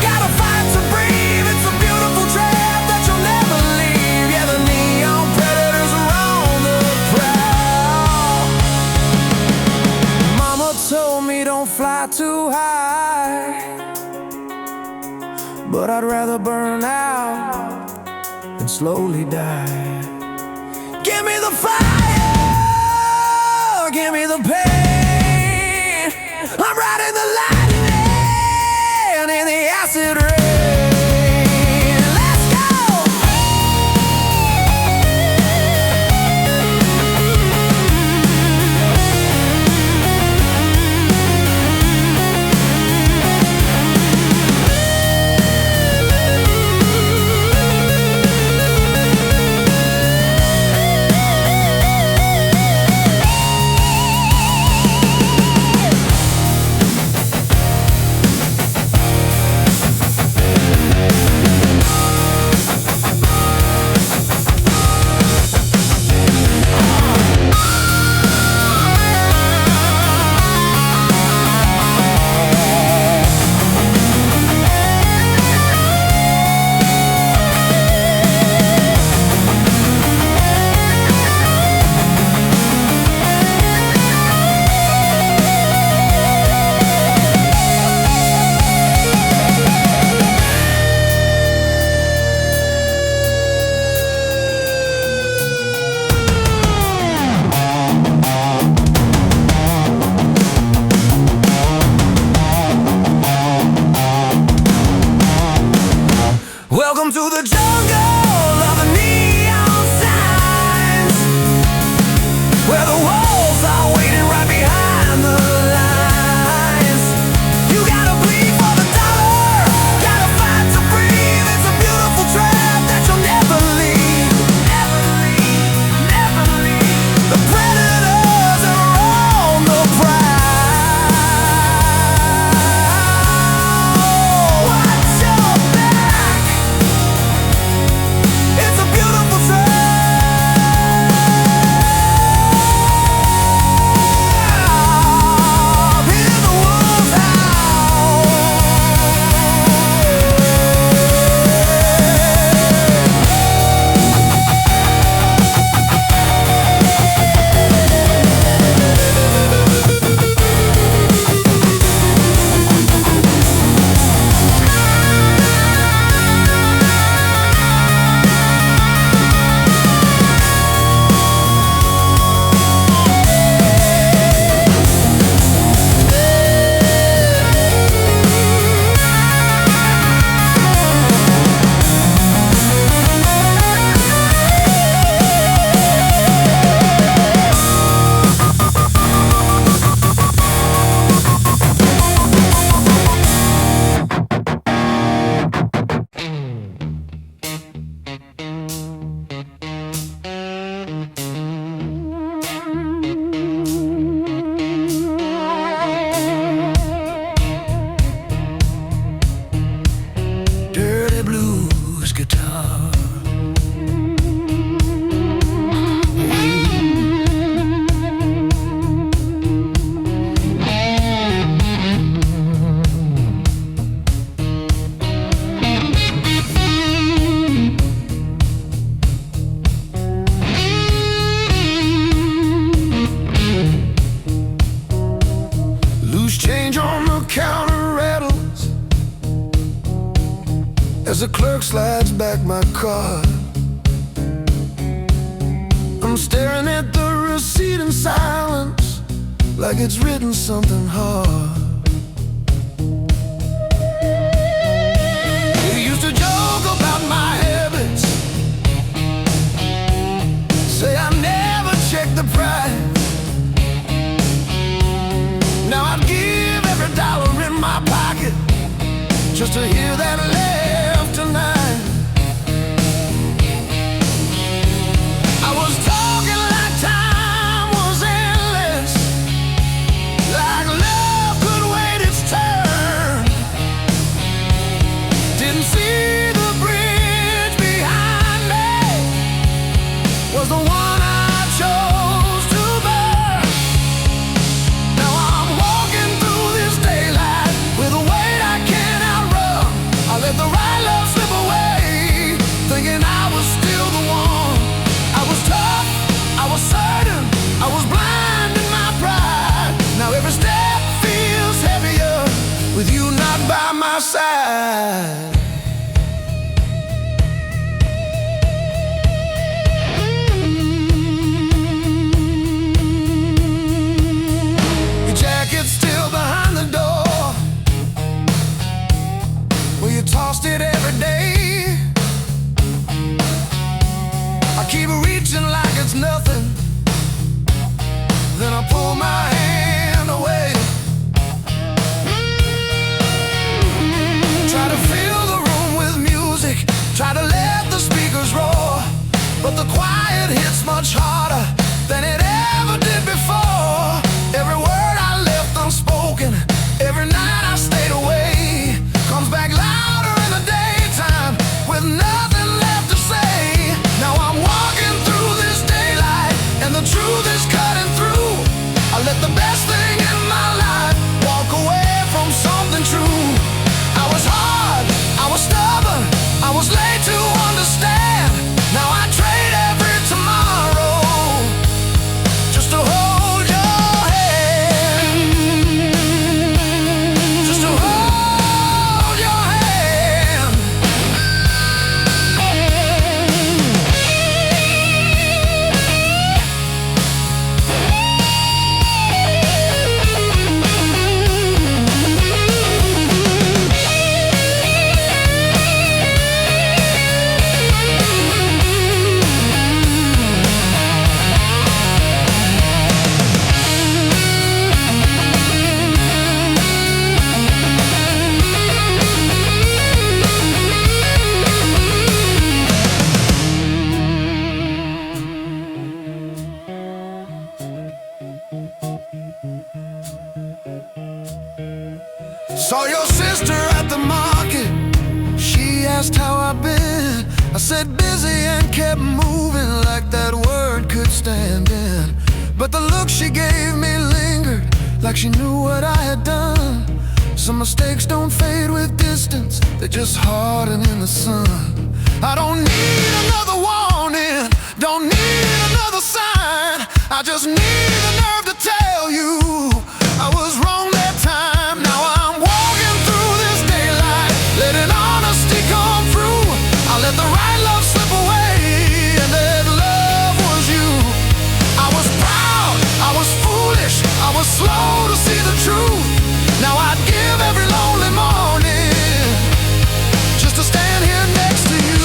gotta fight to breathe. It's a beautiful trap that you'll never leave. Yeah, the neon predators are on the prowl. Mama told me don't fly too high, but I'd rather burn out than slowly die. Give me the fire, give me the pain. I'm riding the lightning in the acid rain. Let's go! Welcome to the jungle of the neon signs, where the wolves are waiting right behind the lines. You gotta bleed for the dollar, gotta fight to breathe. It's a beautiful trap that you'll never leave. Never leave, never leave. The predators are on the prowl. Watch your back. as the clerk slides back my card. I'm staring at the receipt in silence, like it's written something hard. You used to joke about my habits, say I never check the price. Now I'd give every dollar in my pocket just to hear that laugh tonight. I was talking like time was endless, like love could wait its turn. Didn't see the bridge behind me was the one I chose to burn. Now I'm walking through this daylight with a weight I can't outrun. I let the right love slip away, thinking I was still the one. I was tough, I was certain, I was blind in my pride. Now every step feels heavier with you not by my side. Your jacket's still behind the door where you tossed it every day. I keep reaching like it's nothing, then I pull my hand away. Try to fill the room with music, try to let the speakers roar, but the quiet hits much harder than it ever did before. Every word I left unspoken, every night I stayed away, comes back louder in the daytime with nothing left to say. Now I'm walking through this daylight and the truth is cutting through. I let the best thing in my life walk away from something true. I was hard, I was stubborn, I was late to understand. Now I trade every tomorrow just to hold your hand, just to hold your hand. Saw your sister at the market, she asked how I've been. I said busy and kept moving like that word could stand in. But the look she gave me lingered, like she knew what I had done. Some mistakes don't fade with distance, they just harden in the sun. I don't need another warning, don't need another sign. I just need the nerve to tell you I was wrong that time. Now I'm walking through this daylight, letting honesty come through. I let the right love slip away, and that love was you. I was proud, I was foolish, I was slow to see the truth. Now I'd give every lonely morning just to stand here next to you.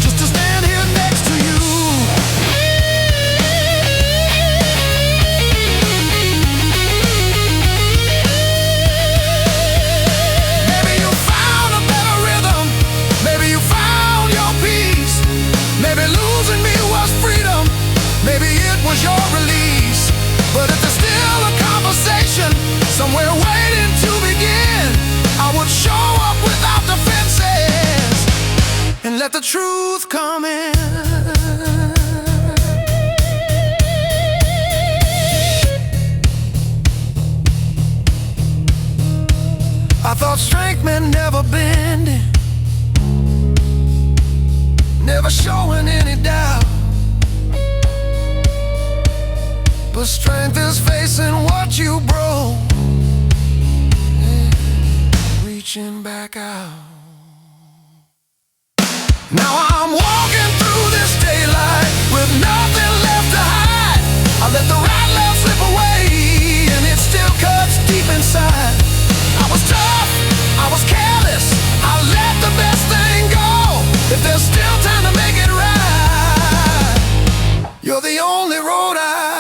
Just to stand here next to you. Maybe you found a better rhythm, maybe you found your peace, maybe losing me was freedom, maybe it was your release. But if there's still a conversation somewhere waiting to begin, I would show up without defenses and let the truth come in. I thought strength meant never bending, never showing any doubt. but strength is facing what you broke, reaching back out. Now I'm walking through this daylight with nothing left to hide. I let the right love slip away, and it still cuts deep inside. I was tough, I was careless, I let the best thing go. If there's still time to make it right, you're the only road I know.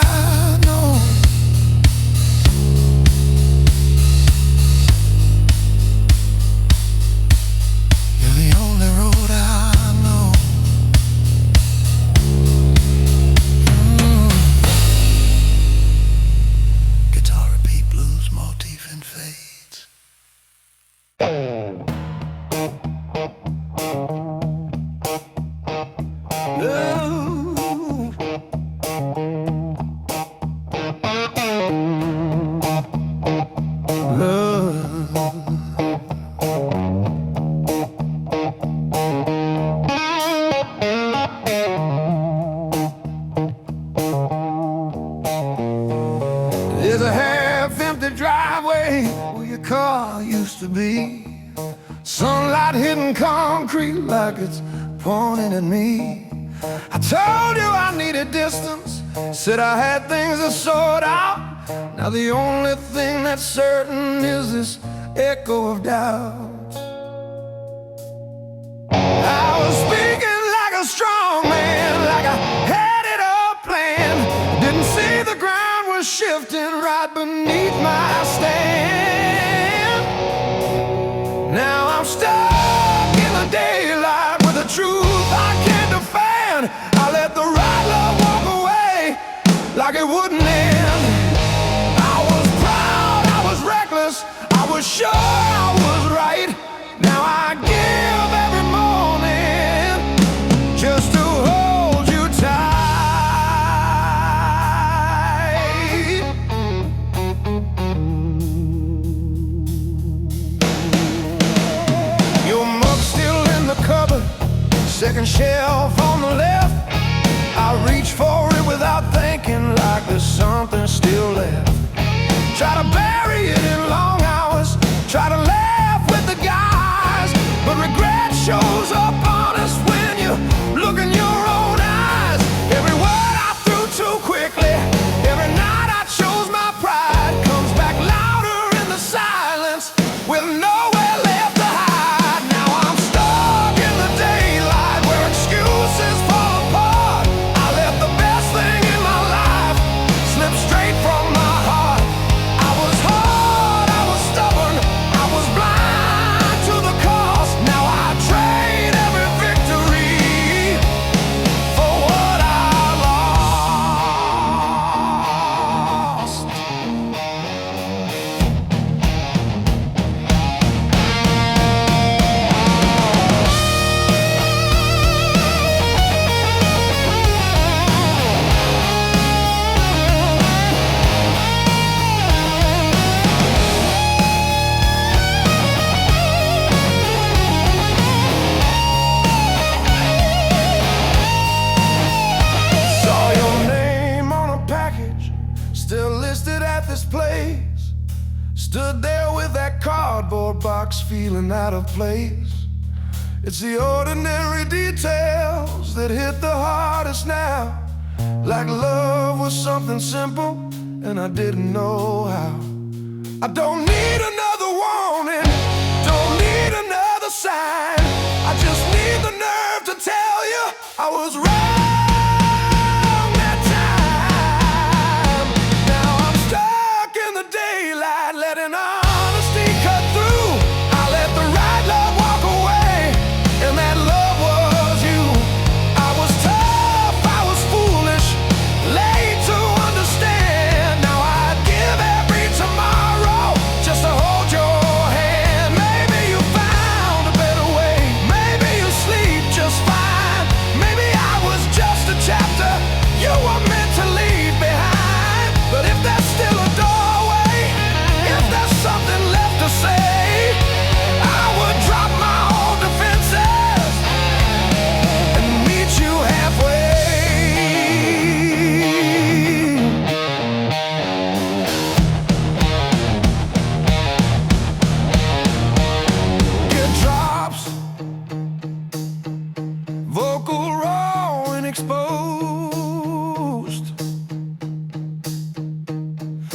You're the only road I know. Guitar repeat, blues, motif, and fades. There's a half-empty driveway where your car used to be. Sunlight hitting concrete like it's pointing at me. I told you I needed distance, said I had things to sort out. Now the only thing that's certain is this echo of doubt. I was speaking like a strong man, like I had it all planned. Didn't see the ground was shifting right beneath my stand. Now I'm stuck in the daylight with the truth I can't defend. I let the right love walk away like it wouldn't end. I was proud, I was reckless, I was sure I was right. Now I give every morning just to hold you tight. Your mug's still in the cupboard, second shelf on the left. I reach for it without thinking, like there's something still left. Try to bury it in long hours, try to laugh with the guys, but regret shows up honest when you look in your own eyes. Every word I threw too quickly, every night I chose my pride, comes back louder in the silence with nowhere left to hide. Now I'm stuck in the daylight where excuses fall apart. I let the best thing in my life slip straight from my heart. I was hard, I was stubborn, I was blind to the cost. Now I trade every victory for what I lost. Saw your name on a package, still listed at this place. Stood there with that cardboard box, feeling out of place. It's the ordinary details that hit the hardest now. Like love was something simple, and I didn't know how. I don't need another warning, don't need another sign. I just need the nerve to tell you I was wrong that time. Now I'm stuck in the daylight, letting honesty cut through. I let the right love walk away, and that love was you. I was tough, I was foolish, late to understand. Now I'd give every tomorrow just to hold your hand. Maybe you found a better way, maybe you sleep just fine. Maybe I was just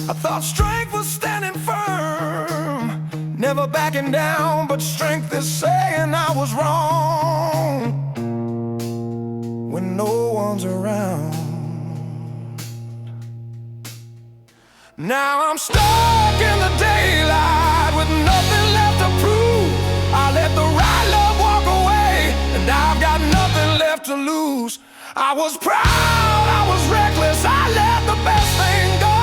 I thought strength was standing firm, never backing down, but strength is saying I was wrong when no one's around. Now I'm stuck in the daylight with nothing left to prove. I let the right love walk away, and I've got nothing left to lose. I was proud, I was reckless, I let the best thing go.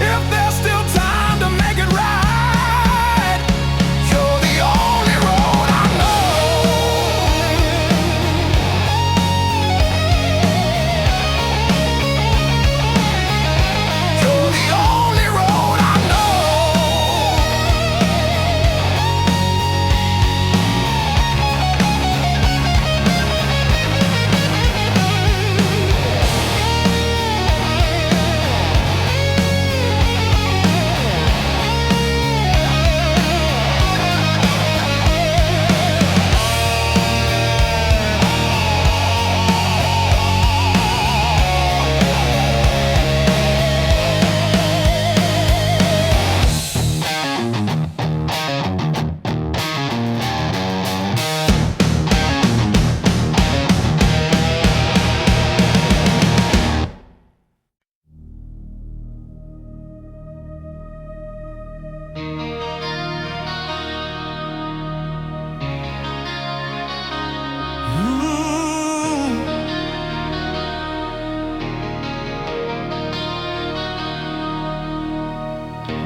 If there's still time to make it right, you're the only road I know. You're the only road I know.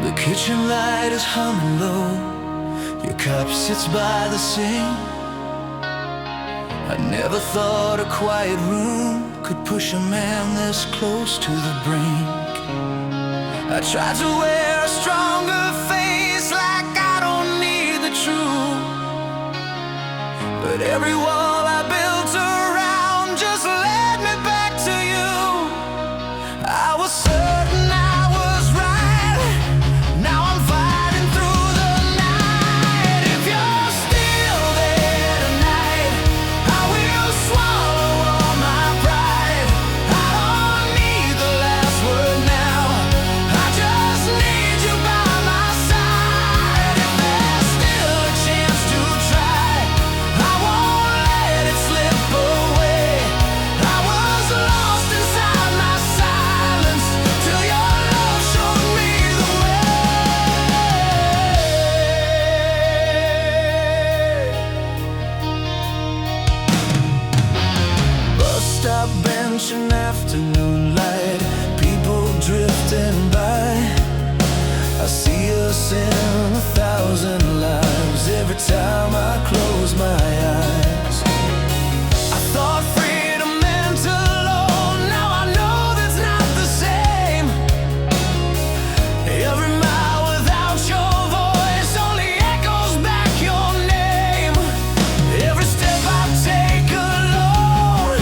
The kitchen light is humming low, your cup sits by the sink. I never thought a quiet room could push a man this close to the brink. I tried to wear a stronger face, like I don't need the truth, but every wall I built around just led me back to you. I was certain I was right, now I'm fighting through the night. If you're still there tonight, I will swallow all my pride. I don't need the last word now, I just need you by my side. If there's still a chance to try, I won't let it slip away. I was lost inside my silence till your love showed me the way. Bus stop bench and afternoon light, people drifting by. I see us in 1,000 lives every time I close my eyes. I thought freedom meant alone, now I know that's not the same. Every mile without your voice only echoes back your name. Every step I take alone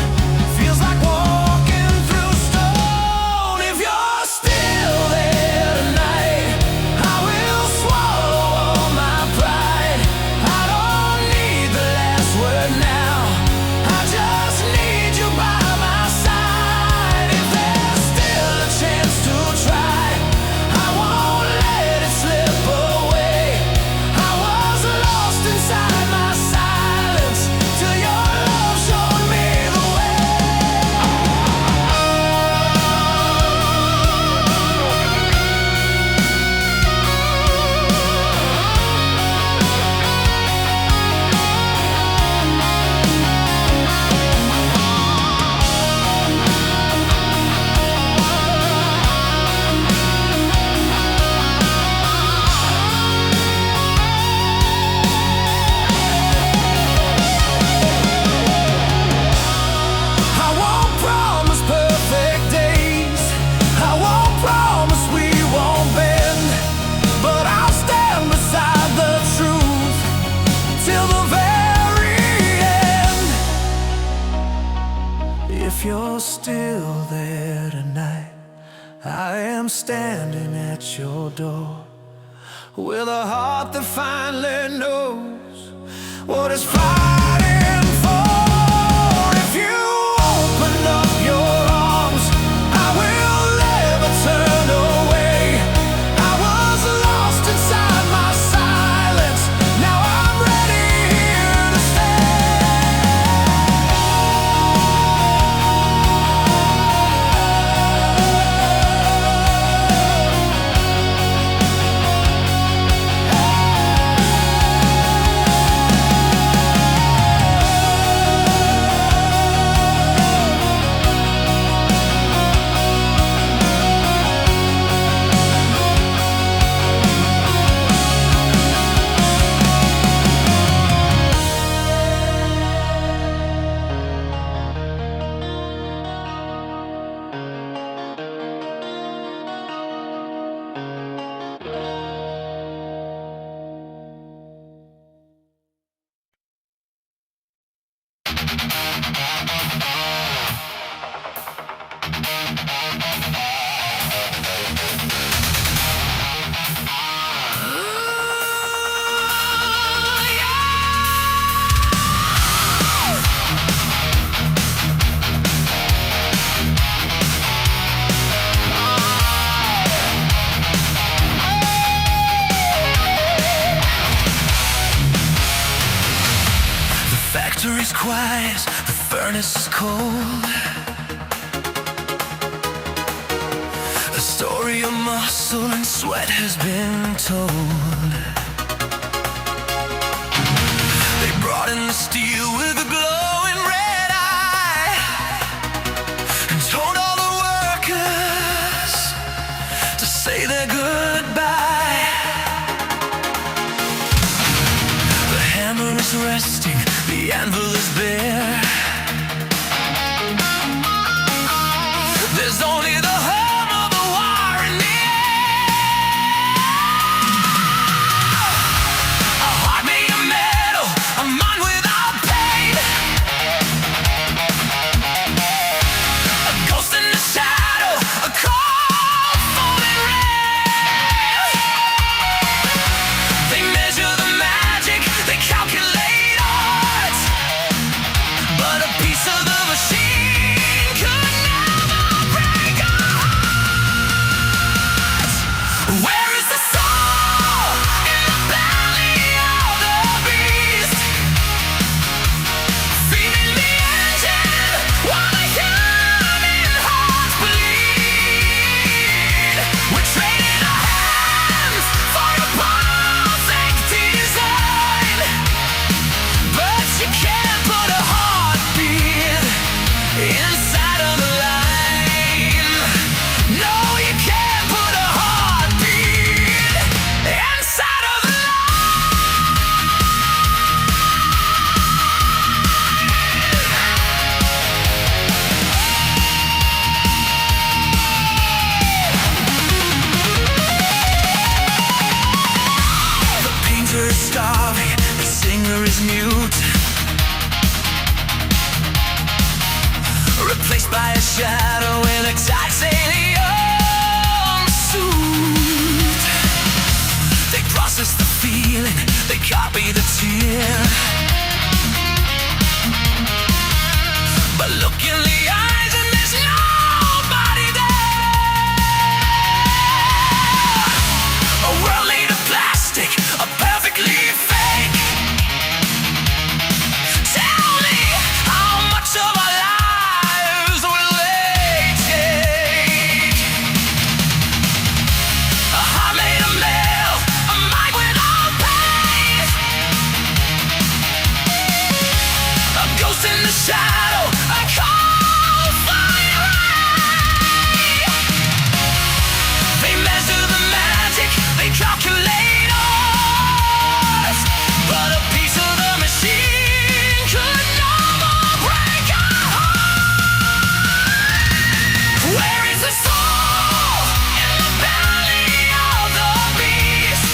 feels like walking through stone. If you're still there tonight, I will swallow all my pride. I don't need the last word now, I just need you by my side. If there's still a chance to try, I won't let it slip away. I was lost inside my silence till your love showed me the way. I won't promise perfect days, I won't promise we won't bend, but I'll stand beside the truth till the very end. If you're still there tonight, I am standing at your door with a heart that finally knows what it's fighting for. If you open up your arms, I will never turn away. house, the furnace is cold. A story of muscle and sweat has been told. They brought in the steel with a glowing red eye and told all the workers to say their goodbye. The hammer is resting, the anvil is bare. There's only the hum of the wire in the air. A heart made of metal, a mind without pain. A ghost in the shadow, a cold falling rain. They measure the magic, they calculate odds, but a piece of the machine could never break our hearts. Where is the soul in the belly of the beast? Feeding the engine while the human hearts bleed. We're trading our hands for a perfect design, but you can't put a heartbeat inside of the line. No, you can't put a heartbeat inside of the line. The painter is starving, the singer is mute, replaced by a shadow in a titanium suit. They process the feeling, they copy the tear, but look in the eyes and there's nobody there. A world made of plastic, a perfectly fake. Tell me, how much of our lives will they take? A heart made of metal, a mind without pain. A ghost in the shadow, a cold fire ray. They measure the magic, they calculate odds, but a piece of the machine could never break our heart. Where is the soul in the belly of the beast?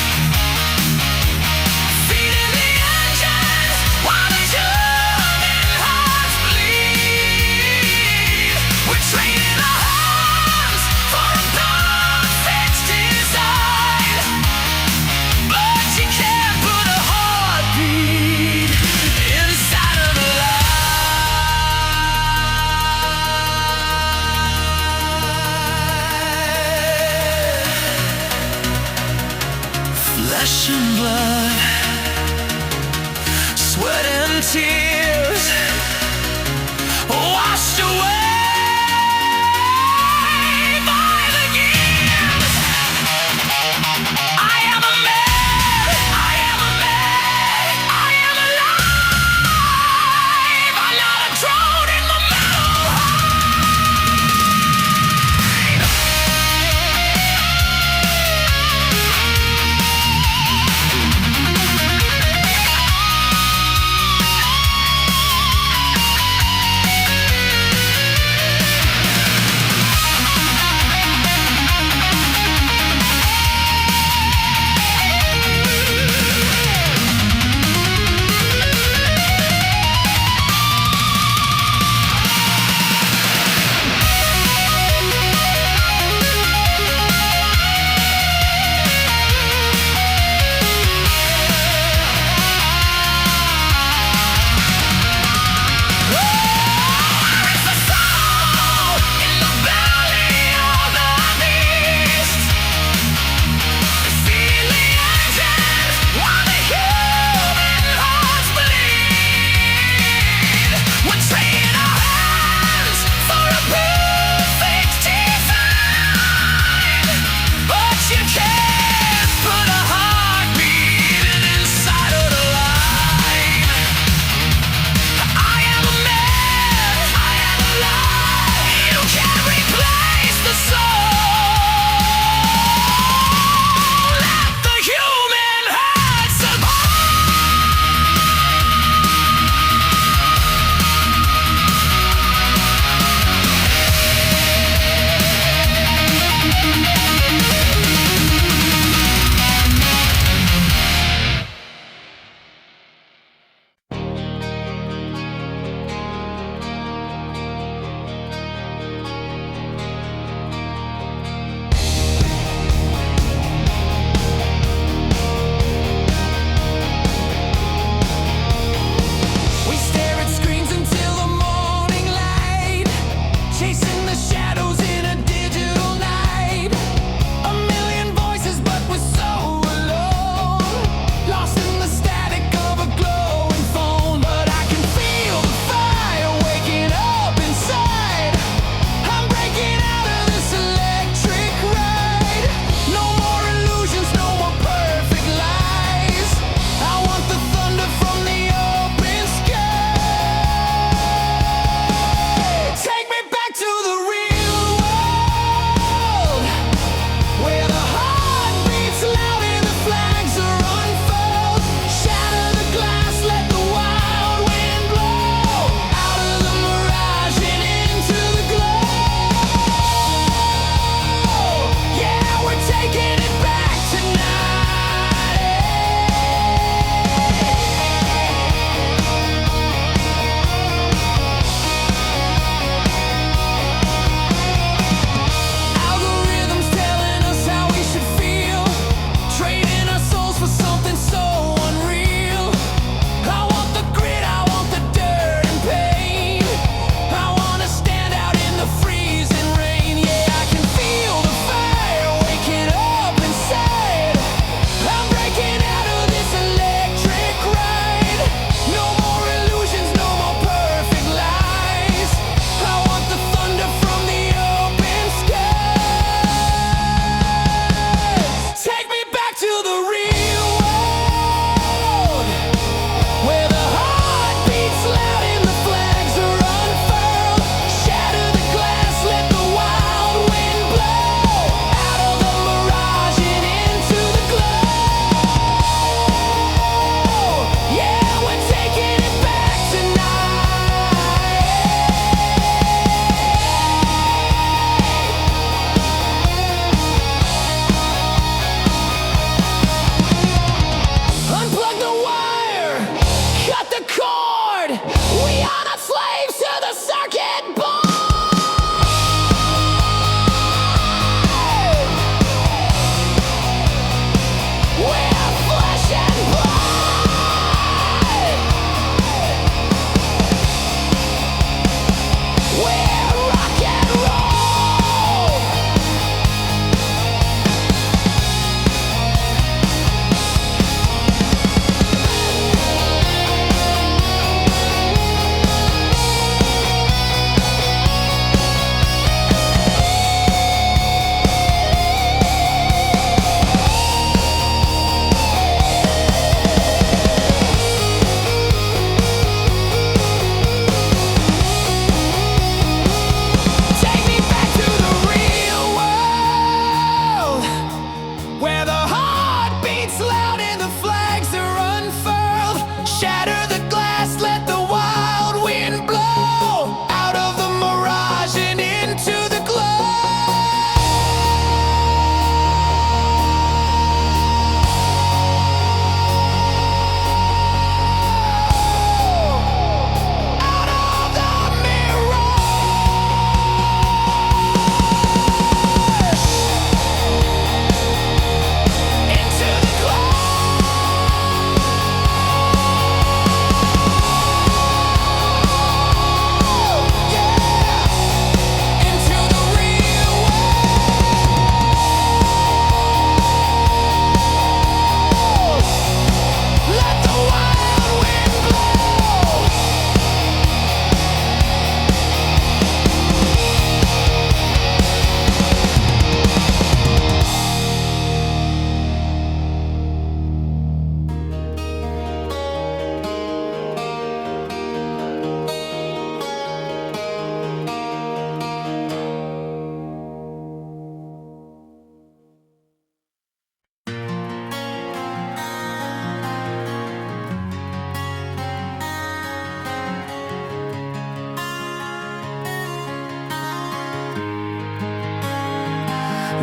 Feeding the engines while the human hearts bleed. We're training our hands for a perfect design, but you can't put a heartbeat inside of the line. Flesh and blood, sweat and tears, washed away by the years. I am a man, I am a man, I am alive. I'm not a drone in the metal.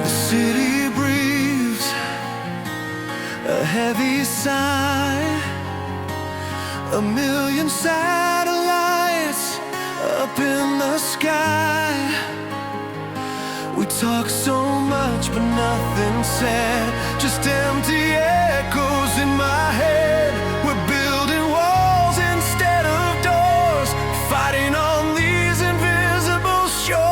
The city breathes a heavy sigh. A million satellites up in the sky. We talk so much but nothing said, just empty echoes in my head. We're building walls instead of doors, fighting on these invisible shores.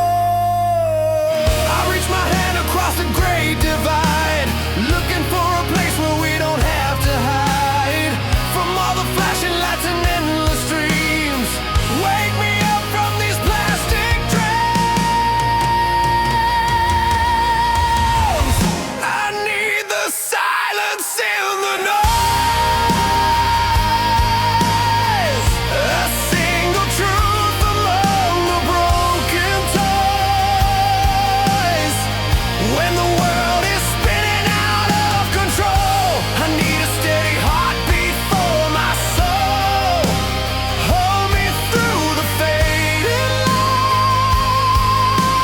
I reach my hand across the great divide, looking for a place where we don't have to hide from all the flashing lights and endless dreams. Wake me up from these plastic dreams. I need the silence in the noise, a single truth among the broken toys. When the world is spinning out of control, I need a steady heartbeat for my soul. Hold me through the fading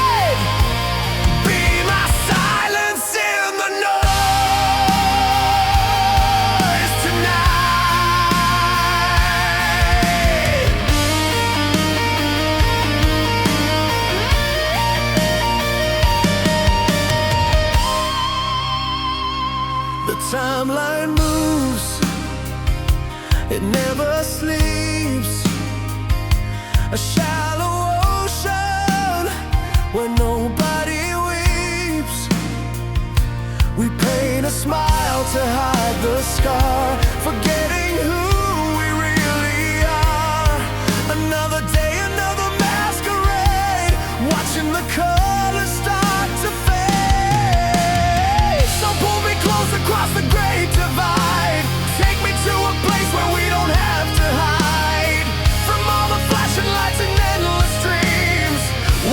light. Be my silence in the noise tonight. The timeline moves, it never sleeps. A shallow ocean where nobody weeps. We paint a smile to hide the scar, forgetting who we really are. Another day, another masquerade, watching the colors start to fade. So pull me close across the great divide, take me to a place where we don't have to hide from all the flashing lights and endless dreams.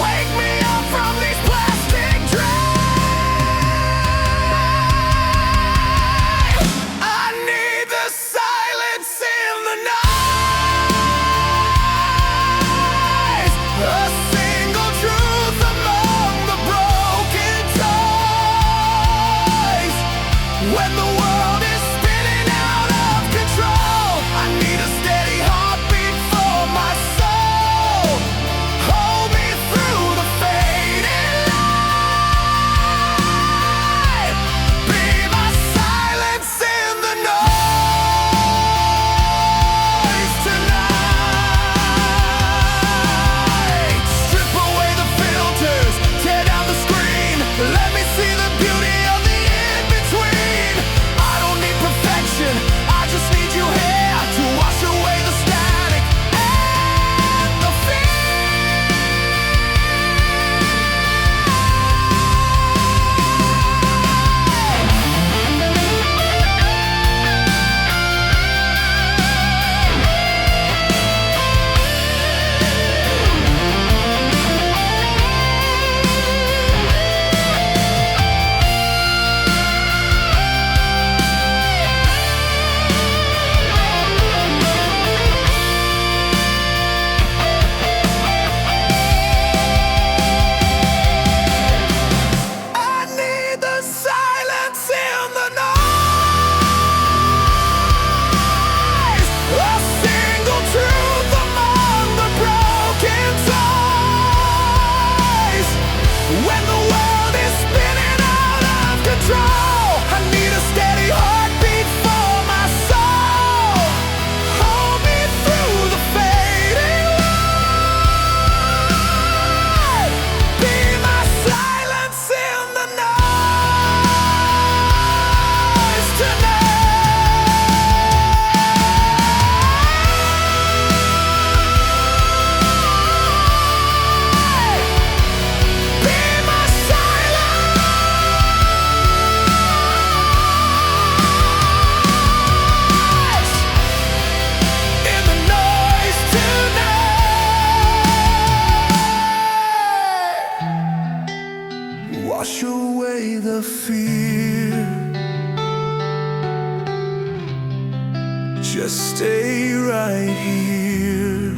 Wake me up from these plastic dreams. I need the silence in the noise, a single truth among the broken toys. When the world is spinning out of control, I need a steady heartbeat for my soul. Hold me through the fading light. Be my silence in the noise tonight. Strip away the filters, tear down the screen. Let me see the beauty of the in-between. I don't need perfection, I just need you here to wash away the static and the fear. I need the silence in the noise, a single truth among the broken toys. When the world is spinning out of control, I need a steady heartbeat for my soul. Hold me through the fading light. Be my silence in the noise tonight. Be my silence in the noise tonight. Wash away the fear, just stay right here.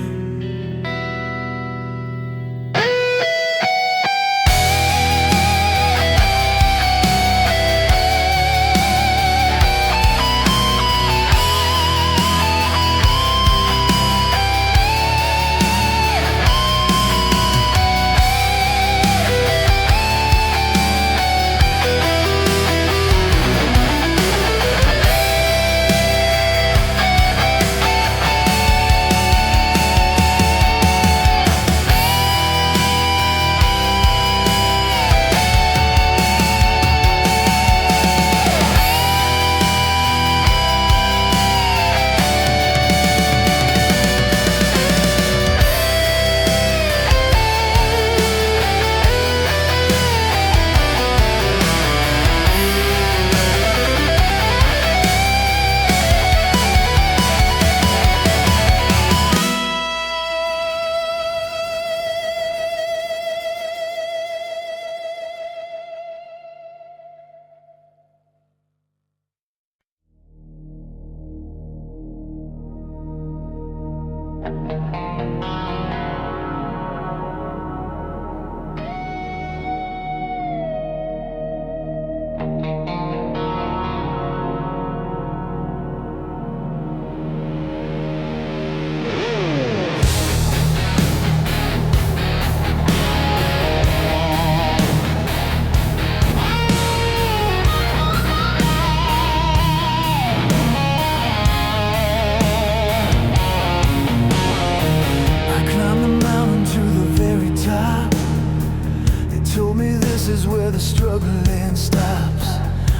adrenaline stops.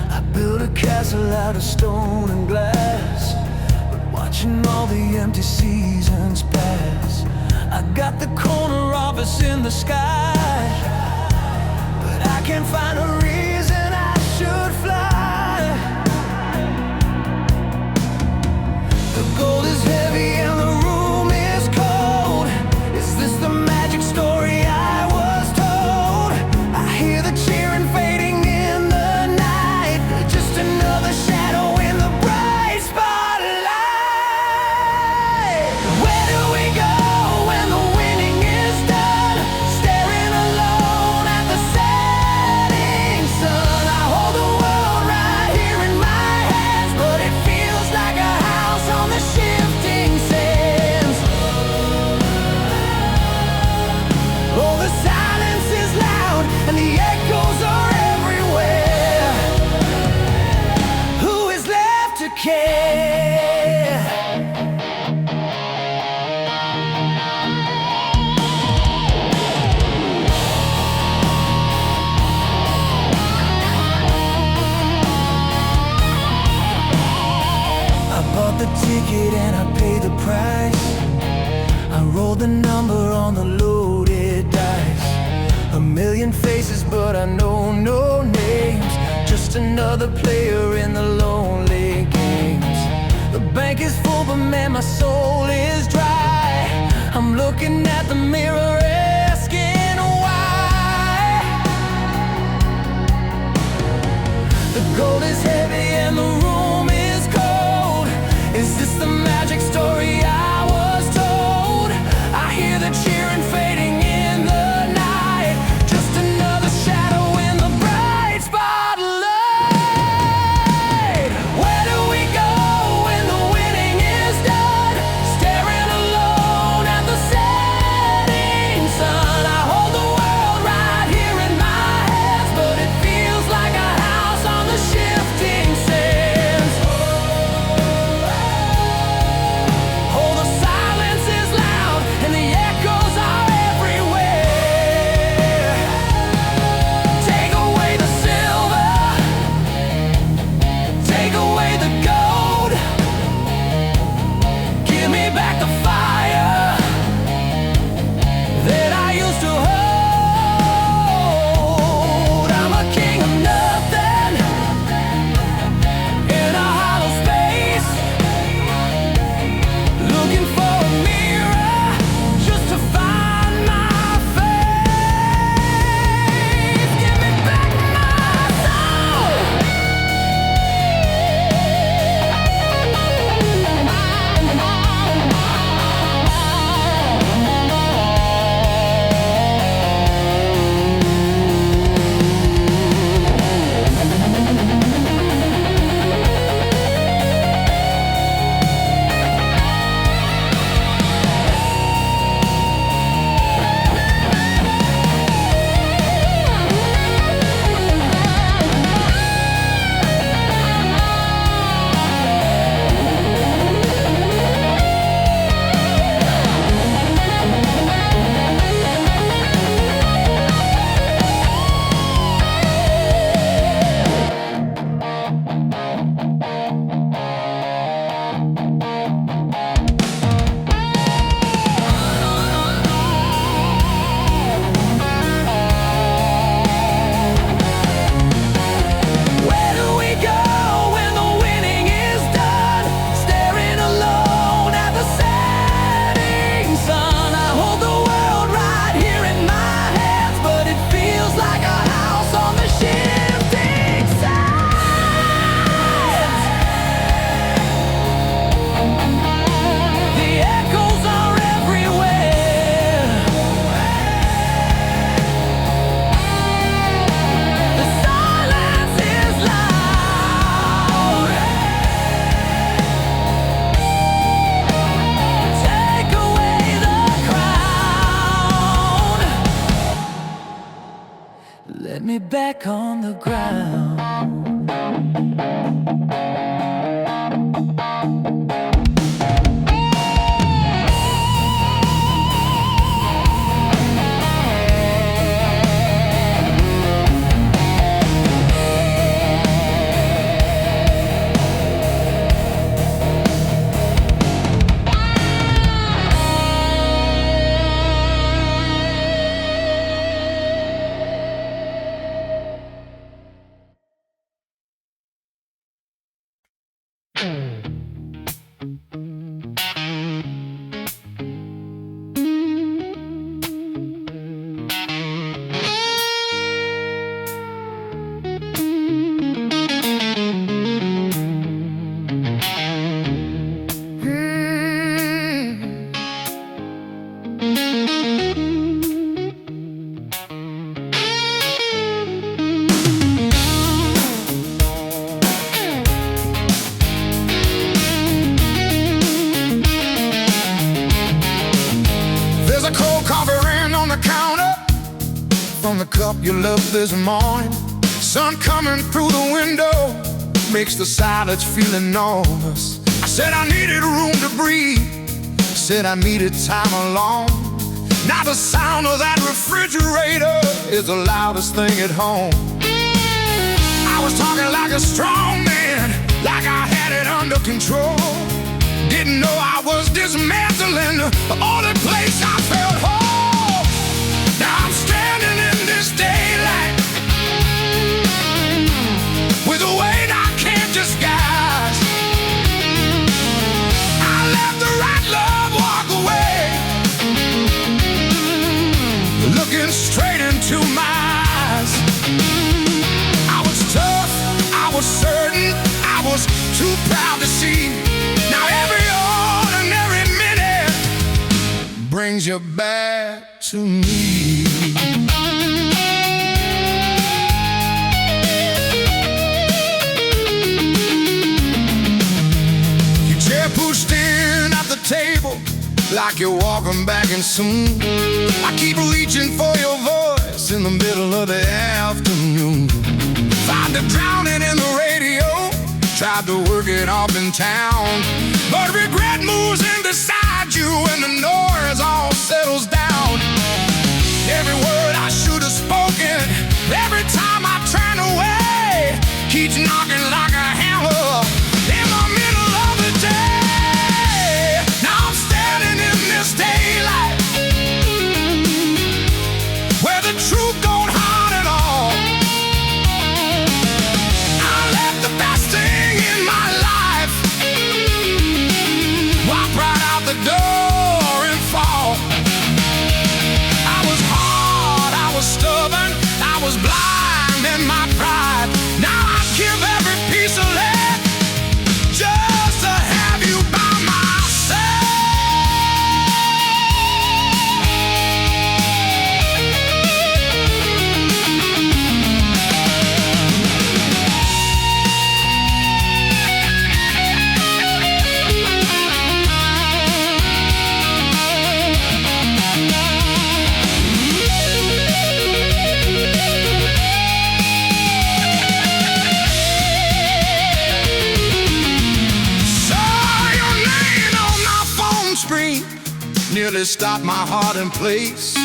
I built a castle out of stone and glass, but watching all the empty seasons pass. I got the corner office in the sky, but I can't find a reason I should fly. The gold is heavy and the room is cold. Is this the magic story I was told? I hear the cheering fading in the night, just another shadow in the bright spotlight. Where do we go when the winning is done? Staring alone at the setting sun. I hold the world right here in my hands, but it feels like a house on the shifting sands. Oh, the silence is loud and the echoes are everywhere. Who is left to care? I bought the ticket and I paid the price. I rolled the number on the loaded dice. A million faces, but I know no names. Just another player in the lonely games. The bank is full, but man, my soul is dry. I'm looking at the mirror, asking why. The gold is heavy and the room is cold. Is this the magic story I was told? I hear the cheering fading in the night, just another shadow in the bright spotlight. Where do we go when the winning is done? Staring alone at the setting sun. I hold the world right here in my hands, but it feels like a house on the shifting sands. Oh, the silence is loud and the echoes are everywhere. Take away the silver, take away the gold. Give me back the fire that I used to hold. I'm a king of nothing in a hollow space, looking for a mirror just to find my face. Give me back my soul. Where do we go when the winning is done? Staring alone at the setting sun. I hold the world right here in my hands, but it feels like a house on the shifting sands. The echoes are everywhere. The silence is loud. Take away the crown. Let me back on the ground. the cup you love this morning. Sun coming through the window makes the silence feel enormous. I said I needed room to breathe, said I needed time alone. Now the sound of that refrigerator is the loudest thing at home. I was talking like a strong man, like I had it under control. Didn't know I was dismantling the only place I felt whole. Now I'm standing in this daylight with a weight I can't disguise. I let the right love walk away, looking straight into my eyes. I was tough, I was certain, I was too proud to see. Now every ordinary minute brings you back to me. Your chair pushed in at the table like you're walking back in soon. I keep reaching for your voice in the middle of the afternoon. Tried to drown it in the radio, tried to work it off in town, but regret moves in beside you when the noise all settles down. Every word I should have spoken, every time I turn away, keeps knocking like a hammer in the middle of the day. Now I'm standing in this daylight where the truth don't hurt at all. I let the best thing in my life walk right out the door and fall. I was hard, I was stubborn, I was blind in my pride. Now I give every piece of lead just to have you by my side. Nearly stopped my heart in place.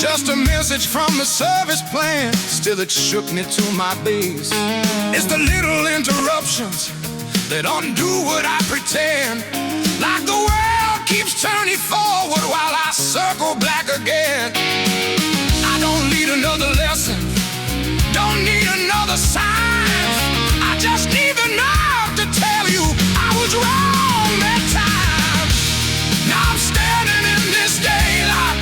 Just a message from the service plan, still it shook me to my base. It's the little interruptions that undo what I pretend, like the world keeps turning forward while I circle back again. I don't need another lesson, don't need another sign. I just need the nerve to tell you I was wrong that time. Now I'm standing in this daylight,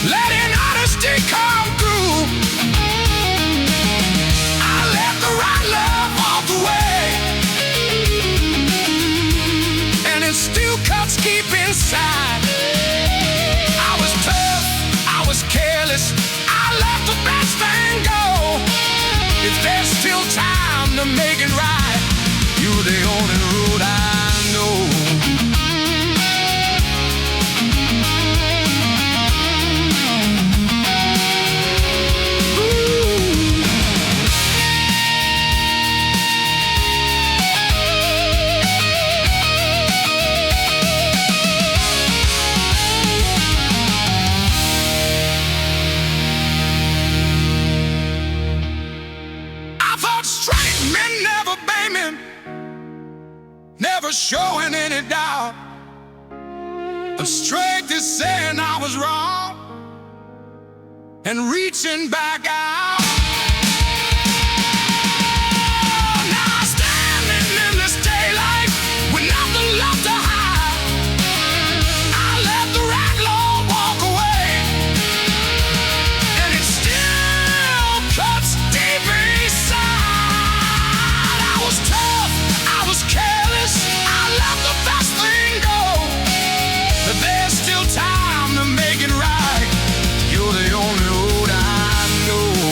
letting honesty come through. I let the right love walk away, and it still cuts deep inside. I was tough, I was careless, I let the best thing go. If there's still time to make it right, you're the only road I know. Straight men never blaming, never showing any doubt. A straight is saying I was wrong and reaching back out. Now I'm standing in this daylight with nothing left to hide. I let the right law walk away, and it still cuts deep inside. I was tough, I was careless, I let the best thing go. But there's still time to make it right. You're the only road I know.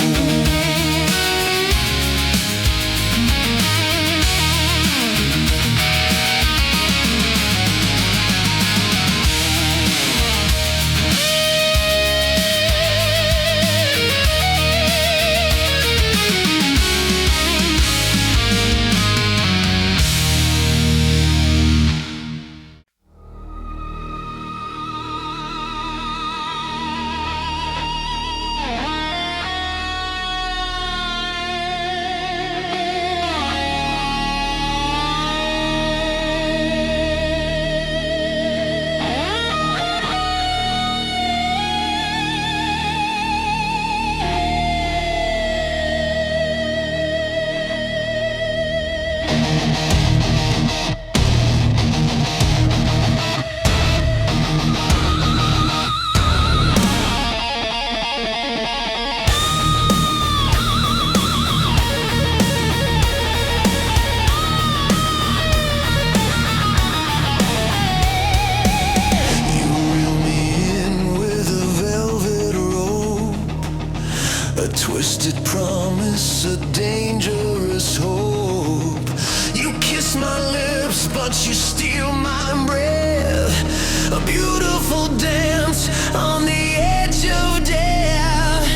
twisted promise, a dangerous hope. You kiss my lips, but you steal my breath. A beautiful dance on the edge of death.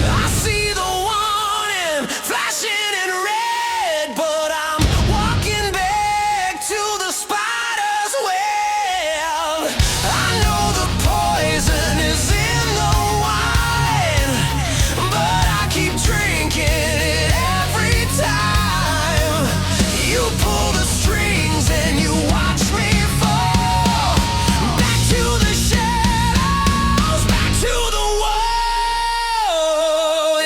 I see the warning flashing in red, but I'm walking back to the spider's web. I know the poison is in the wine, but I keep drinking it every time. You pull the strings and you watch me fall back to the shadows, back to the wall.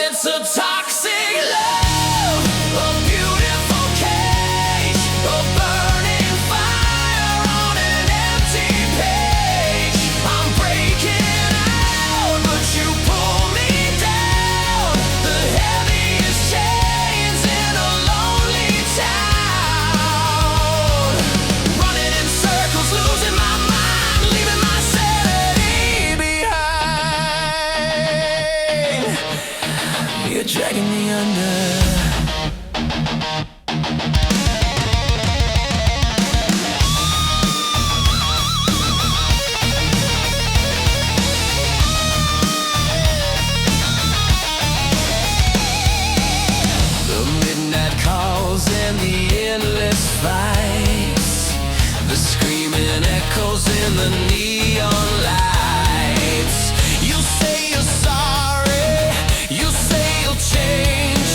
It's a toxic love, a beautiful cage, a burning fire on an empty page. I'm breaking out, but you pull me down. The heaviest chains in a lonely town. Running in circles, losing my mind, leaving my sanity behind. You're dragging me under. The midnight calls and the endless fights, the screaming echoes in the neon lights. You say you're sorry, you say you'll change,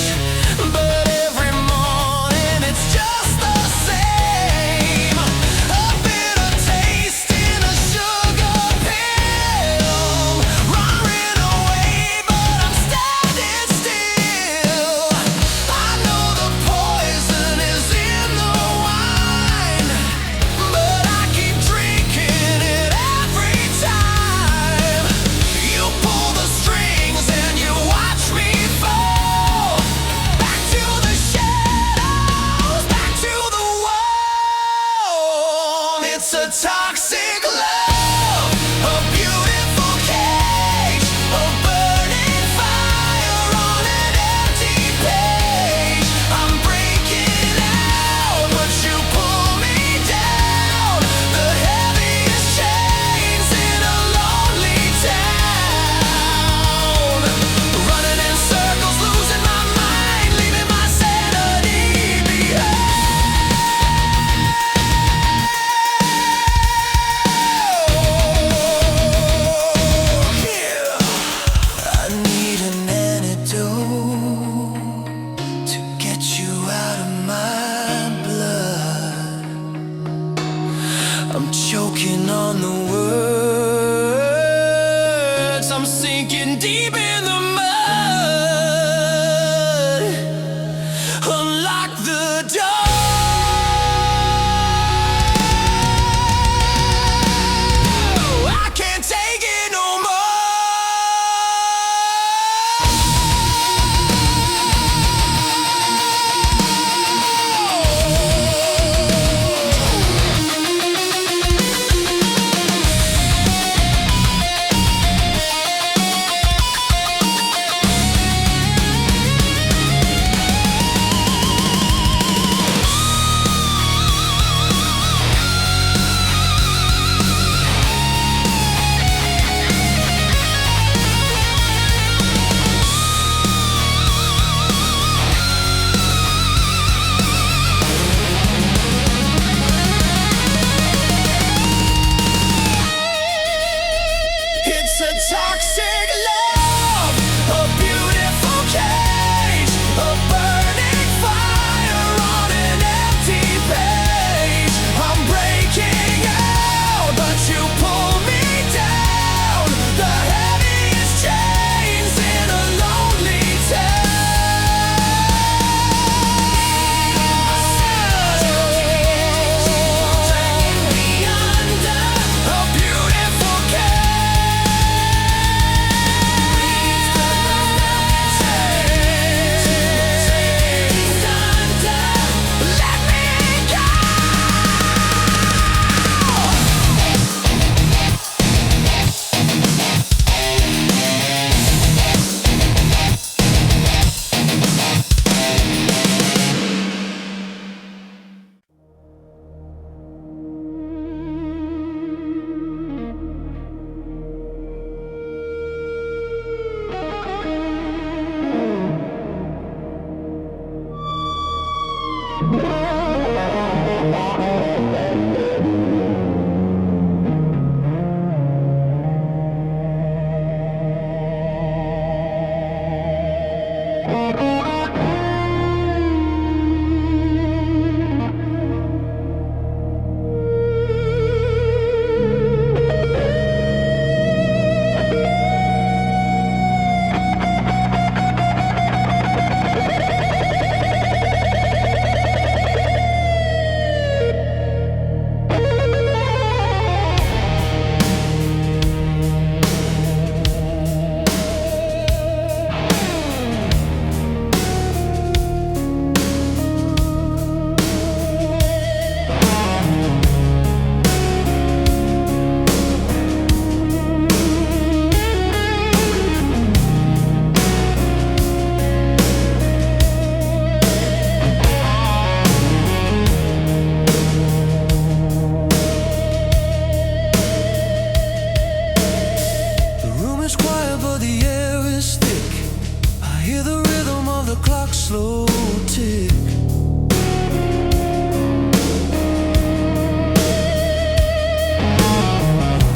the clock's slow tick.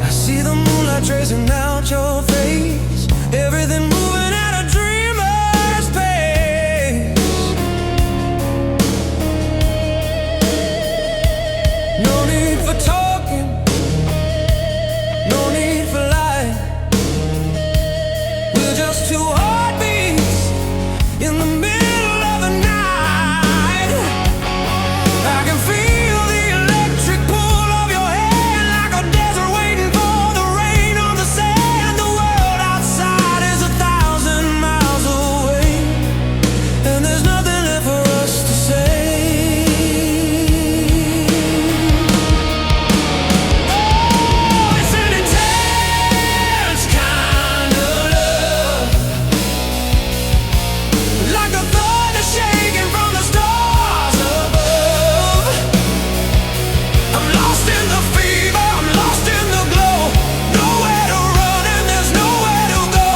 I see the moonlight tracing out your face, everything moving at a dreamer's pace. No need for talking, no need for lying. We're just two heartbeats in the middle of the night. I can feel the electric pull of your hand, like a desert waiting for the rain on the sand. The world outside is 1,000 miles away, and there's nothing left for us to say. Oh, it's an intense kind of love, like the thunder shaking from the stars above. I'm lost in the fever, I'm lost in the glow. Nowhere to run and there's nowhere to go.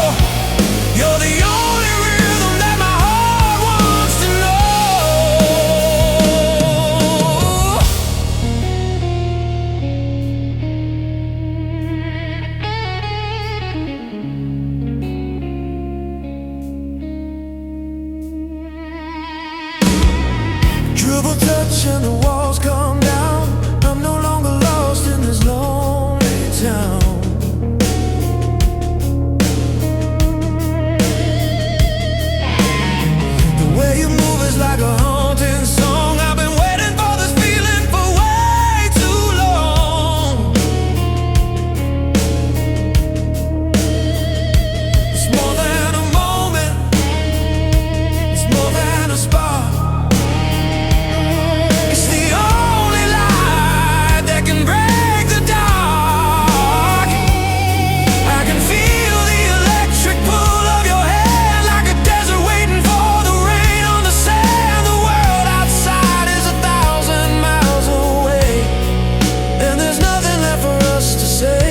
You're the only rhythm that my heart wants to know. Dribble touch and the walls come down. I'm no longer lost in this lonely town. The way you move is like a haunting song. I've been waiting for this feeling for way too long. It's more than a moment, it's more than a spark. It's the only light that can break the dark. I can feel the electric pull of your hand, like a desert waiting for the rain on the sand. The world outside is 1,000 miles away, and there's nothing left for us to say.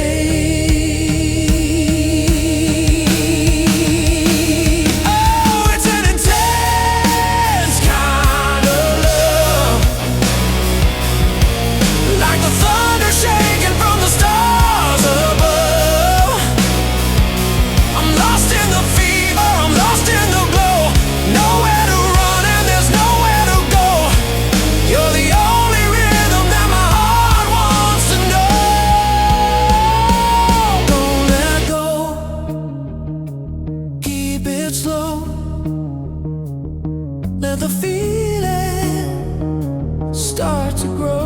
Oh, it's an intense kind of love, like the thunder shaking from the stars above. I'm lost in the fever, I'm lost in the glow. Nowhere to run and there's nowhere to go. You're the only rhythm that my heart wants to know. Don't let go, keep it slow. Let the feeling start to grow.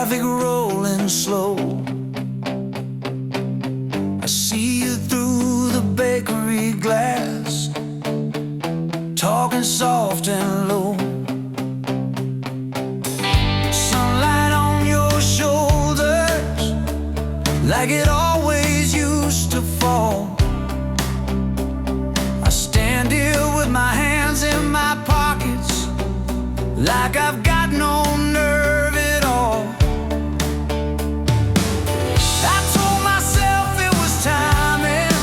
traffic rolling slow. I see you through the bakery glass, talking soft and low. Sunlight on your shoulders, like it always used to fall. I stand here with my hands in my pockets, like I've got no nerve at all. I told myself it was timing,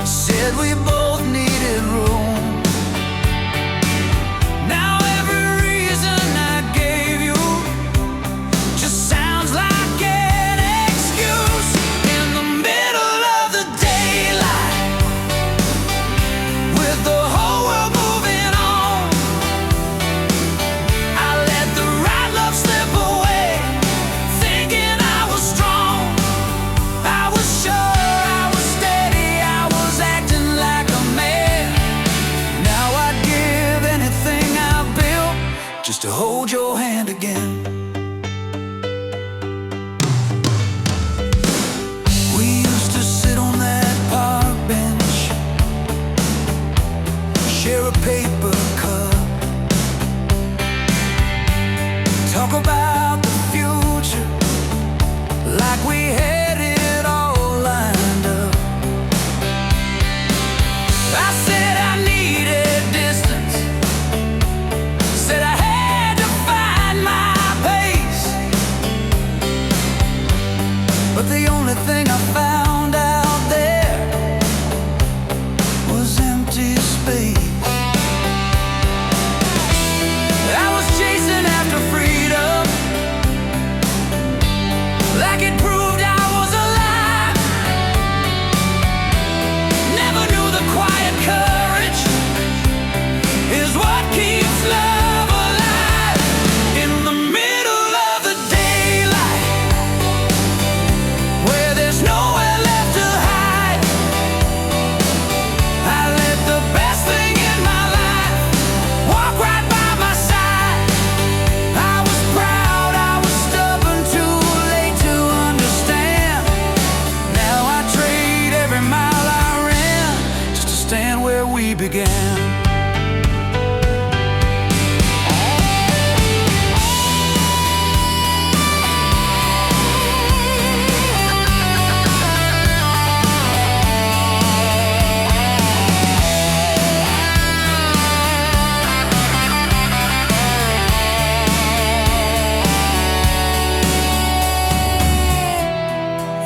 said we both needed room. Now every reason I gave you just sounds like an excuse. In the middle of the daylight, with the whole world moving on, I let the right love slip away, thinking I was strong. I was sure, I was steady, I was acting like a man. Now I'd give anything I've built just to hold your hand again. We used to sit on that park bench, share a paper cup, talk about the future like we had it all lined up. I said I needed distance, said I had to find my pace, but the only thing I found out there was empty space. I was chasing after freedom, like it proved I was alive. Never knew the quiet courage is what keeps love alive. In the middle of the daylight, where there's nowhere left to hide, I let the best thing in my life walk right by my side. I was proud, I was stubborn, too late to understand. Now I trade every mile I ran just to stand where we began.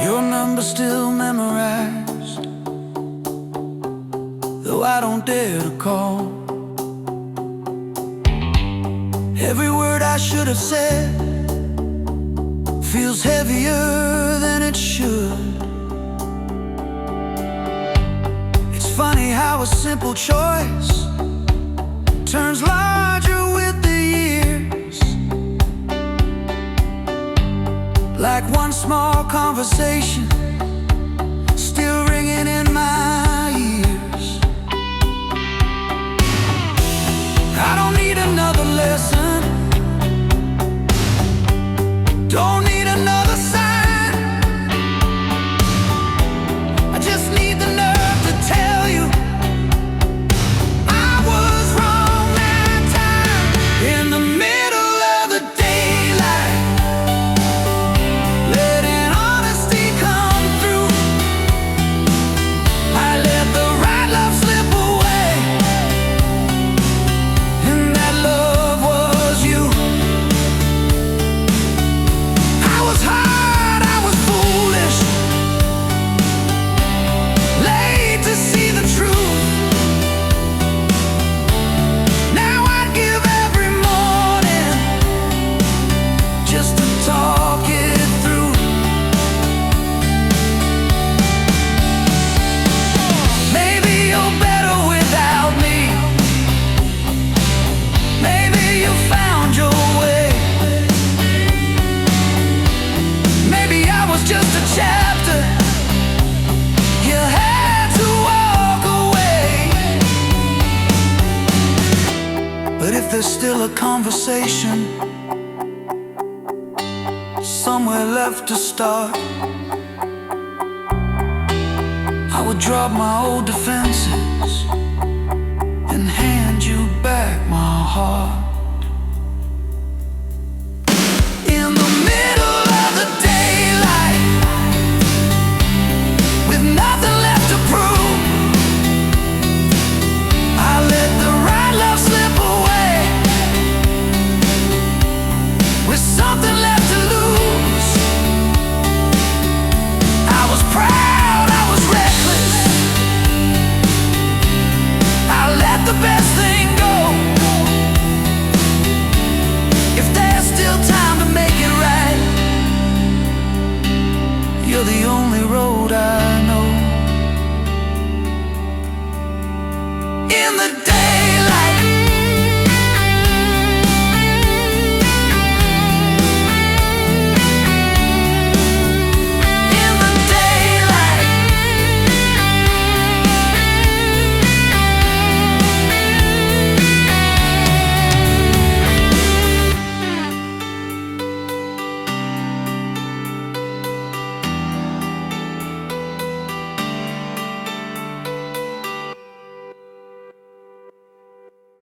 Your number still memorized, though I don't dare to call. Every word I should have said feels heavier than it should. It's funny how a simple choice turns larger with the years. Like one small conversation still ringing in my ears. I don't need another lesson, don't need another sign. I just need the nerve to tell you I was wrong that time. In the middle of the daylight, letting honesty come through, I let the right love slip away, and that love was you. I was hard, I was foolish, late to see the truth. Now I'd give every morning just to talk it through. Maybe you're better without me, maybe you found your way, maybe I was just a chapter you had to walk away. But if there's still a conversation, somewhere left to start. I would drop my old defenses and hand you back my heart.